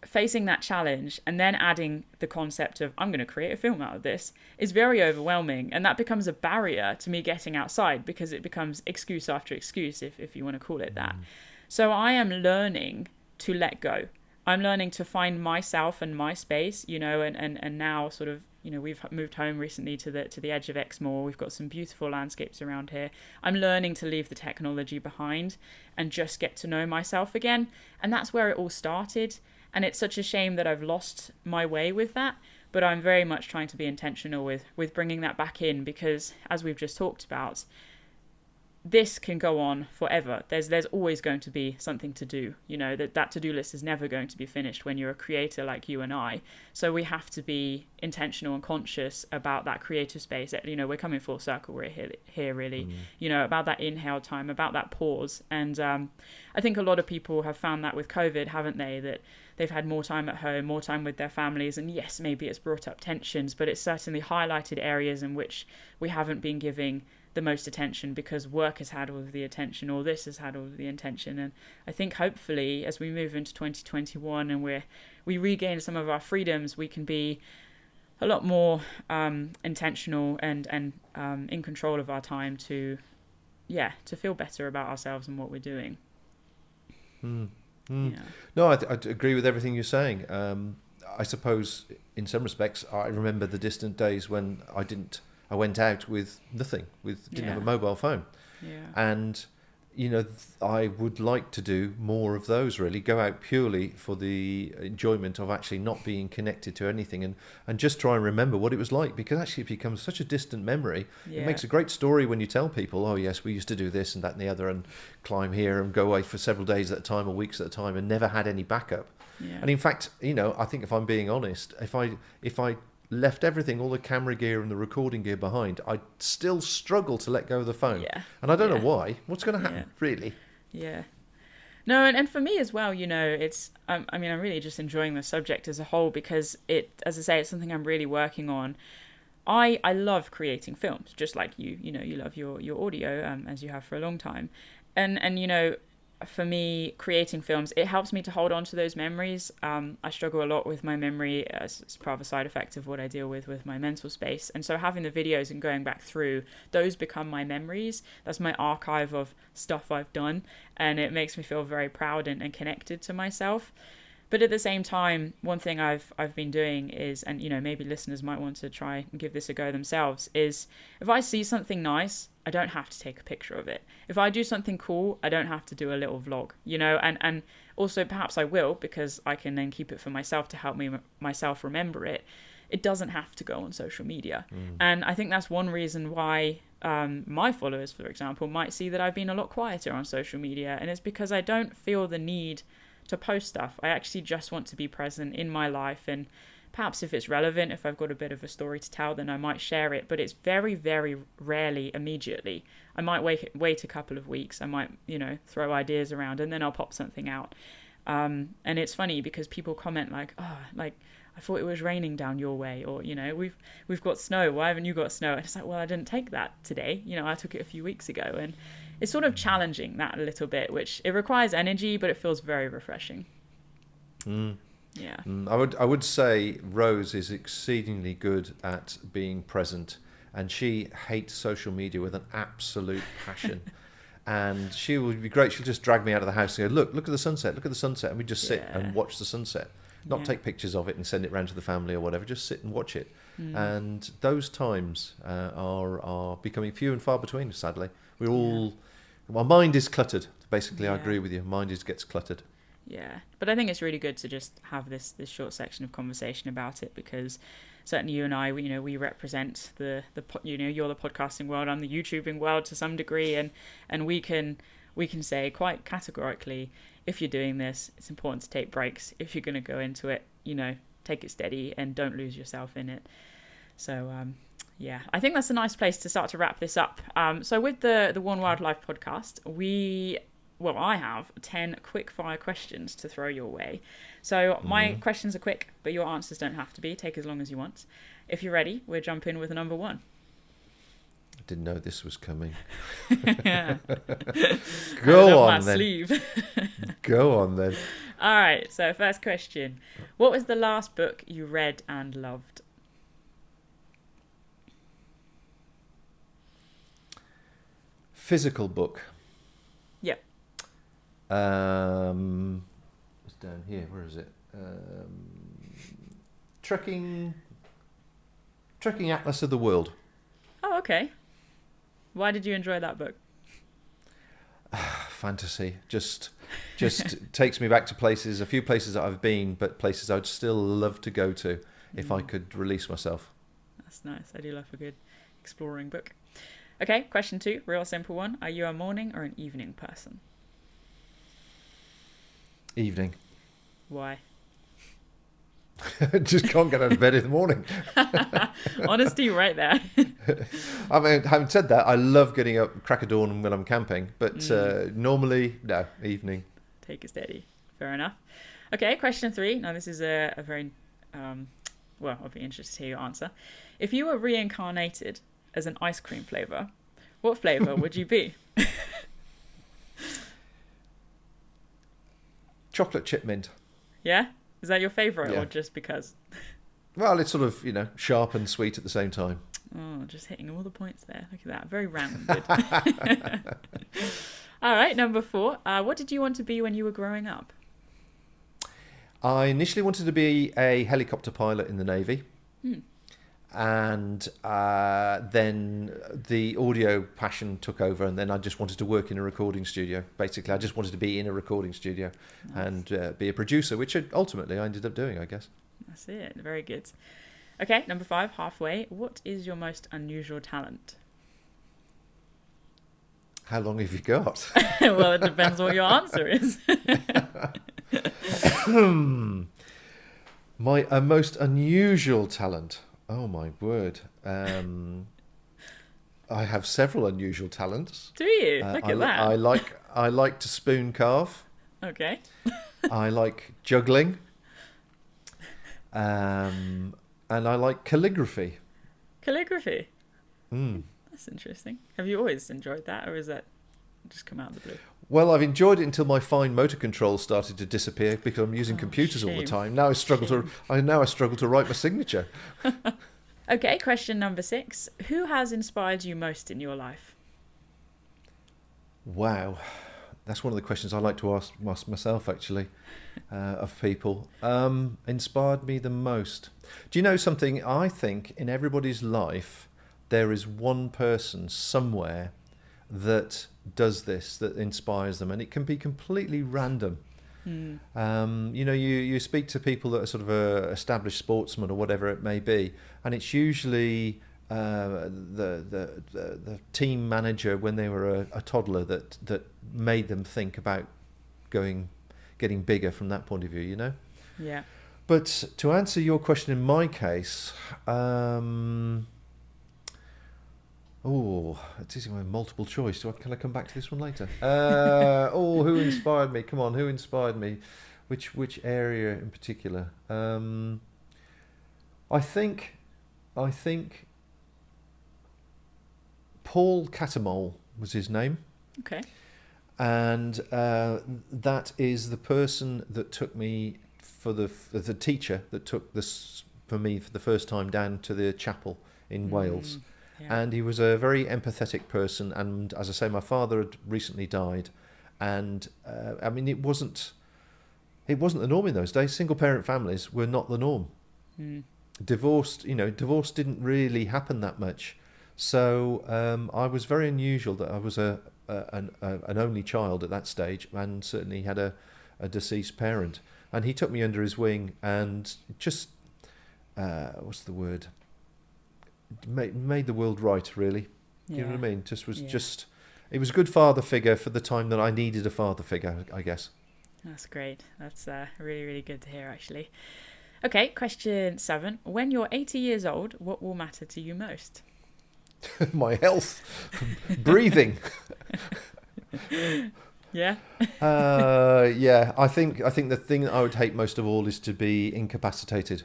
facing that challenge and then adding the concept of I'm going to create a film out of this is very overwhelming, and that becomes a barrier to me getting outside, because it becomes excuse after excuse, if you want to call it that. So I am learning to let go. I'm learning to find myself and my space, and now sort of, we've moved home recently to the edge of Exmoor. We've got some beautiful landscapes around here. I'm learning to leave the technology behind and just get to know myself again. And that's where it all started. And it's such a shame that I've lost my way with that, but I'm very much trying to be intentional with bringing that back in, because as we've just talked about, this can go on forever. There's always going to be something to do. That to-do list is never going to be finished when you're a creator like you and I. So we have to be intentional and conscious about that creative space. We're coming full circle. We're here really. About that inhale time, about that pause. And I think a lot of people have found that with COVID, haven't they? That they've had more time at home, more time with their families. And yes, maybe it's brought up tensions, but it's certainly highlighted areas in which we haven't been giving the most attention, because work has had all of the attention, or this has had all of the attention. And I think hopefully as we move into 2021 and we regain some of our freedoms, we can be a lot more intentional and in control of our time to to feel better about ourselves and what we're doing. Yeah. Yeah. No, I agree with everything you're saying. I suppose in some respects, I remember the distant days when I went out with nothing, didn't have a mobile phone. Yeah. And, I would like to do more of those, really. Go out purely for the enjoyment of actually not being connected to anything, and just try and remember what it was like, because actually it becomes such a distant memory. Yeah. It makes a great story when you tell people, oh yes, we used to do this and that and the other, and climb here and go away for several days at a time or weeks at a time, and never had any backup. Yeah. And in fact, I think if I'm being honest, if I left everything, all the camera gear and the recording gear behind, I'd still struggle to let go of the phone. Yeah. And I don't know why. What's going to happen, really? Yeah. No, and for me as well, it's, I'm really just enjoying the subject as a whole, because as I say, it's something I'm really working on. I love creating films, just like you love your audio, as you have for a long time. And for me, creating films, it helps me to hold on to those memories. I struggle a lot with my memory as part of a side effect of what I deal with my mental space. And so having the videos and going back through, those become my memories. That's my archive of stuff I've done. And it makes me feel very proud and connected to myself. But at the same time, one thing I've been doing is, and maybe listeners might want to try and give this a go themselves, is if I see something nice, I don't have to take a picture of it. If I do something cool, I don't have to do a little vlog, and also perhaps I will, because I can then keep it for myself to help myself remember it. It doesn't have to go on social media. And I think that's one reason why my followers, for example, might see that I've been a lot quieter on social media, and it's because I don't feel the need to post stuff. I actually just want to be present in my life, and perhaps if it's relevant, if I've got a bit of a story to tell, then I might share it, but it's very, very rarely immediately. I might wait a couple of weeks. I might, throw ideas around, and then I'll pop something out. And it's funny because people comment like, oh, like, I thought it was raining down your way, or, we've got snow. Why haven't you got snow? And it's like, well, I didn't take that today. I took it a few weeks ago. And it's sort of challenging that a little bit, which it requires energy, but it feels very refreshing. Yeah. I would say Rose is exceedingly good at being present, and she hates social media with an absolute passion. And she would be great. She'll just drag me out of the house and go, look at the sunset, and we just sit and watch the sunset. Not take pictures of it and send it round to the family or whatever, just sit and watch it. And those times are becoming few and far between, sadly. My mind is cluttered. Basically, I agree with you. Mind gets cluttered. Yeah, but I think it's really good to just have this short section of conversation about it, because certainly you and I, we represent the you're the podcasting world, I'm the YouTubing world to some degree, and we can say quite categorically, if you're doing this, it's important to take breaks. If you're going to go into it, take it steady and don't lose yourself in it. So I think that's a nice place to start to wrap this up. So with the One Wildlife podcast, I have 10 quick fire questions to throw your way. So my questions are quick, but your answers don't have to be. Take as long as you want. If you're ready, we'll jump in with number 1. I didn't know this was coming. Go on then. Go on then. All right, so first question. What was the last book you read and loved? Physical book. Yep. It's down here. Where is it? Trekking Atlas of the World. Oh, okay. Why did you enjoy that book? Fantasy. Just takes me back to places, a few places that I've been, but places I'd still love to go to if I could release myself. That's nice. I do love a good exploring book. Okay, question 2, real simple one. Are you a morning or an evening person? Evening. Why? Just can't get out of bed in the morning. Honesty right there. I mean, having said that, I love getting up crack of dawn when I'm camping, but normally, no, evening. Take it steady. Fair enough. Okay, question 3. Now this is a very, I'll be interested to hear your answer. If you were reincarnated as an ice cream flavour, what flavour would you be? Chocolate chip mint. Yeah? Is that your favourite Yeah. or just because? Well, it's sort of, sharp and sweet at the same time. Oh, just hitting all the points there. Look at that. Very rounded. All right, number 4. What did you want to be when you were growing up? I initially wanted to be a helicopter pilot in the Navy. And then the audio passion took over, and then I just wanted to work in a recording studio. Basically, I just wanted to be in a recording studio and be a producer, which ultimately I ended up doing, I guess. That's it. Very good. Okay, number 5, halfway. What is your most unusual talent? How long have you got? Well, it depends what your answer is. My most unusual talent. Oh my word! I have several unusual talents. Do you? Look at that. I like to spoon carve. Okay. I like juggling. And I like calligraphy. Calligraphy. That's interesting. Have you always enjoyed that, or is that just come out of the blue? Well, I've enjoyed it until my fine motor control started to disappear because I'm using computers all the time. Now I struggle to write my signature. Okay, question number 6. Who has inspired you most in your life? Wow, that's one of the questions I like to ask myself, actually, of people. Inspired me the most. Do you know something? I think in everybody's life there is one person somewhere that does this, that inspires them, and it can be completely random. You speak to people that are sort of established sportsmen or whatever it may be, and it's usually the team manager when they were a toddler that made them think about getting bigger from that point of view, you know? Yeah. But to answer your question in my case, it's easy with multiple choice. Can I come back to this one later? Who inspired me? Come on, who inspired me? Which area in particular? I think Paul Catamol was his name. Okay. And that is the person that took me the teacher that took this for me for the first time down to the chapel in Wales. Yeah. And he was a very empathetic person, and as I say, my father had recently died, and it wasn't the norm in those days. Single parent families were not the norm. Divorce didn't really happen that much. So I was very unusual that I was an only child at that stage, and certainly had a deceased parent. And he took me under his wing and just what's the word? Made the world right, really. You know what I mean? It was a good father figure for the time that I needed a father figure, I guess. That's great. That's really, really good to hear, actually. Okay, question 7. When you're 80 years old, what will matter to you most? My health, breathing. Yeah. Yeah. I think the thing that I would hate most of all is to be incapacitated.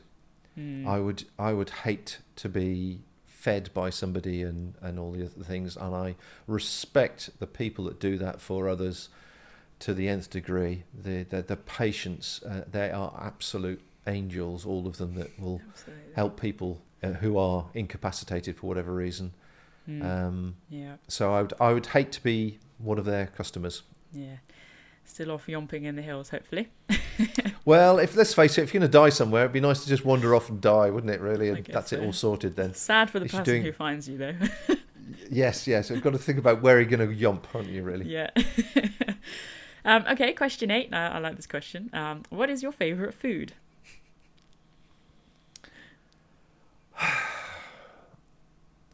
I would hate to be fed by somebody and all the other things, and I respect the people that do that for others to the nth degree. The patience, they are absolute angels, all of them, that will help people who are incapacitated for whatever reason. So I would hate to be one of their customers. Yeah. Still off yomping in the hills, hopefully. Well, let's face it, if you're going to die somewhere, it'd be nice to just wander off and die, wouldn't it, really? And that's it all sorted then. Sad for the person who finds you, though. Yes. You've got to think about where you're going to yomp, aren't you, really? Yeah. Okay, question 8. I like this question. What is your favourite food?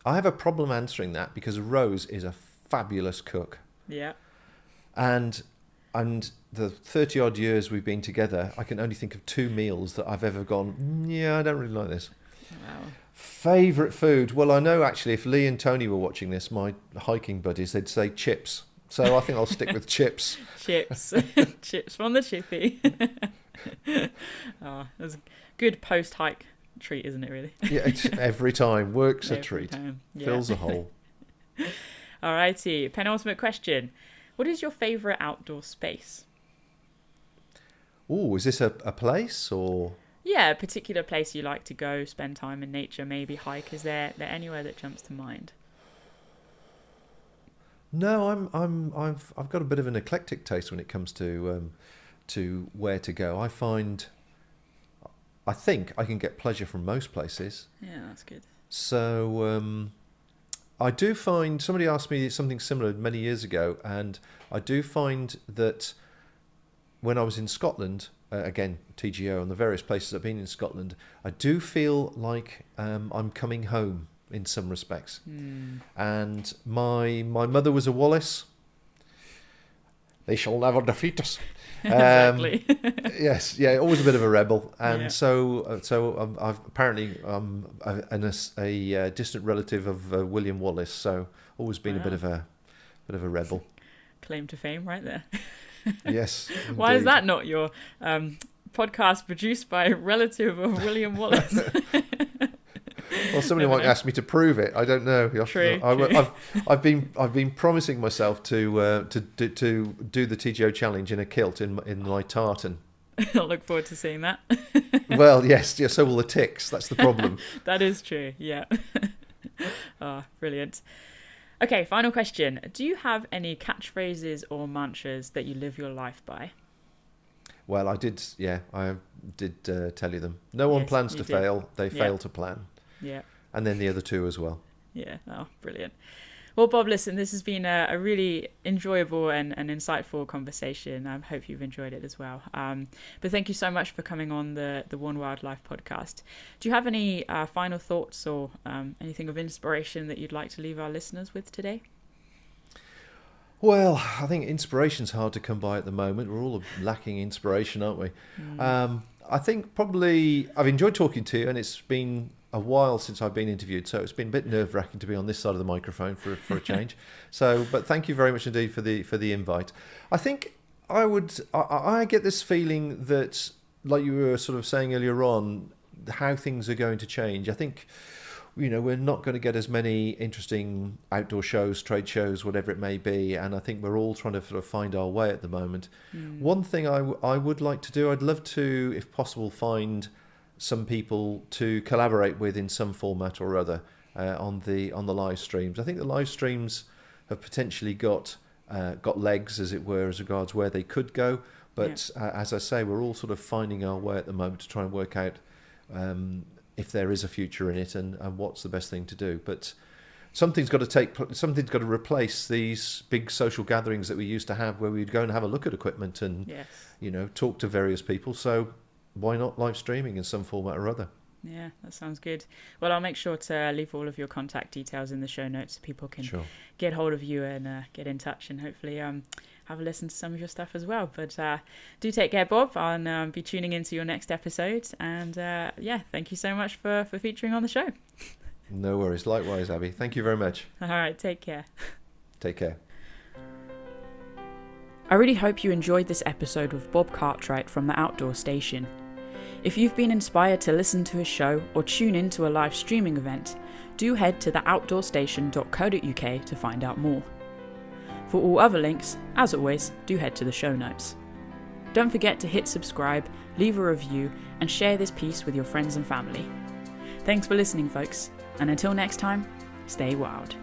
I have a problem answering that because Rose is a fabulous cook. Yeah. And the 30-odd years we've been together, I can only think of 2 meals that I've ever gone, I don't really like this. Wow. Favourite food? Well, I know, actually, if Lee and Tony were watching this, my hiking buddies, they'd say chips. So I think I'll stick with chips. Chips. Chips from the chippy. That's a good post-hike treat, isn't it, really? Yeah, every time. Works a treat. Fills a hole. Alrighty, penultimate question. What is your favourite outdoor space? Oh, is this a place or...? Yeah, a particular place you like to go, spend time in nature, maybe hike. Is there anywhere that jumps to mind? No, I've got a bit of an eclectic taste when it comes to where to go. I think I can get pleasure from most places. Yeah, that's good. So I do find, somebody asked me something similar many years ago, and I do find that when I was in Scotland, again, TGO and the various places I've been in Scotland, I do feel like I'm coming home in some respects. And my mother was a Wallace. They shall never defeat us. Exactly. Yes, yeah, always a bit of a rebel, and so I've apparently a distant relative of William Wallace, so always been a bit of a rebel. Claim to fame, right there. Yes. Why is that not your podcast produced by a relative of William Wallace? Well, somebody might ask me to prove it. I don't know. True. I've been promising myself to do the TGO challenge in a kilt in my tartan. I'll look forward to seeing that. Well, yes. So will the ticks. That's the problem. That is true. Yeah. Oh, brilliant. Okay, final question. Do you have any catchphrases or mantras that you live your life by? Well, I did. Yeah, I did tell you them. No one plans to fail. They fail to plan. Yeah. And then the other two as well. Yeah. Oh, brilliant. Well, Bob, listen, this has been a really enjoyable and insightful conversation. I hope you've enjoyed it as well. But thank you so much for coming on the One Wildlife podcast. Do you have any final thoughts or anything of inspiration that you'd like to leave our listeners with today? Well, I think inspiration's hard to come by at the moment. We're all lacking inspiration, aren't we? I think probably I've enjoyed talking to you, and it's been a while since I've been interviewed, so it's been a bit nerve-wracking to be on this side of the microphone for a change. But thank you very much indeed for the invite. I think I get this feeling that, like you were sort of saying earlier on, how things are going to change. I think, we're not going to get as many interesting outdoor shows, trade shows, whatever it may be, and I think we're all trying to sort of find our way at the moment. One thing I would like to do, I'd love to, if possible, find some people to collaborate with in some format or other on the live streams. I think the live streams have potentially got legs, as it were, as regards where they could go. But as I say, we're all sort of finding our way at the moment to try and work out if there is a future in it and what's the best thing to do. But something's got to replace these big social gatherings that we used to have, where we'd go and have a look at equipment and talk to various people. So why not live streaming in some format or other? Yeah, that sounds good. Well, I'll make sure to leave all of your contact details in the show notes so people can get hold of you and get in touch and hopefully have a listen to some of your stuff as well. But do take care, Bob. I'll be tuning into your next episode. And thank you so much for featuring on the show. No worries. Likewise, Abbie. Thank you very much. All right, take care. Take care. I really hope you enjoyed this episode with Bob Cartwright from the Outdoor Station. If you've been inspired to listen to his show or tune into a live streaming event, do head to theoutdoorstation.co.uk to find out more. For all other links, as always, do head to the show notes. Don't forget to hit subscribe, leave a review, and share this piece with your friends and family. Thanks for listening, folks, and until next time, stay wild.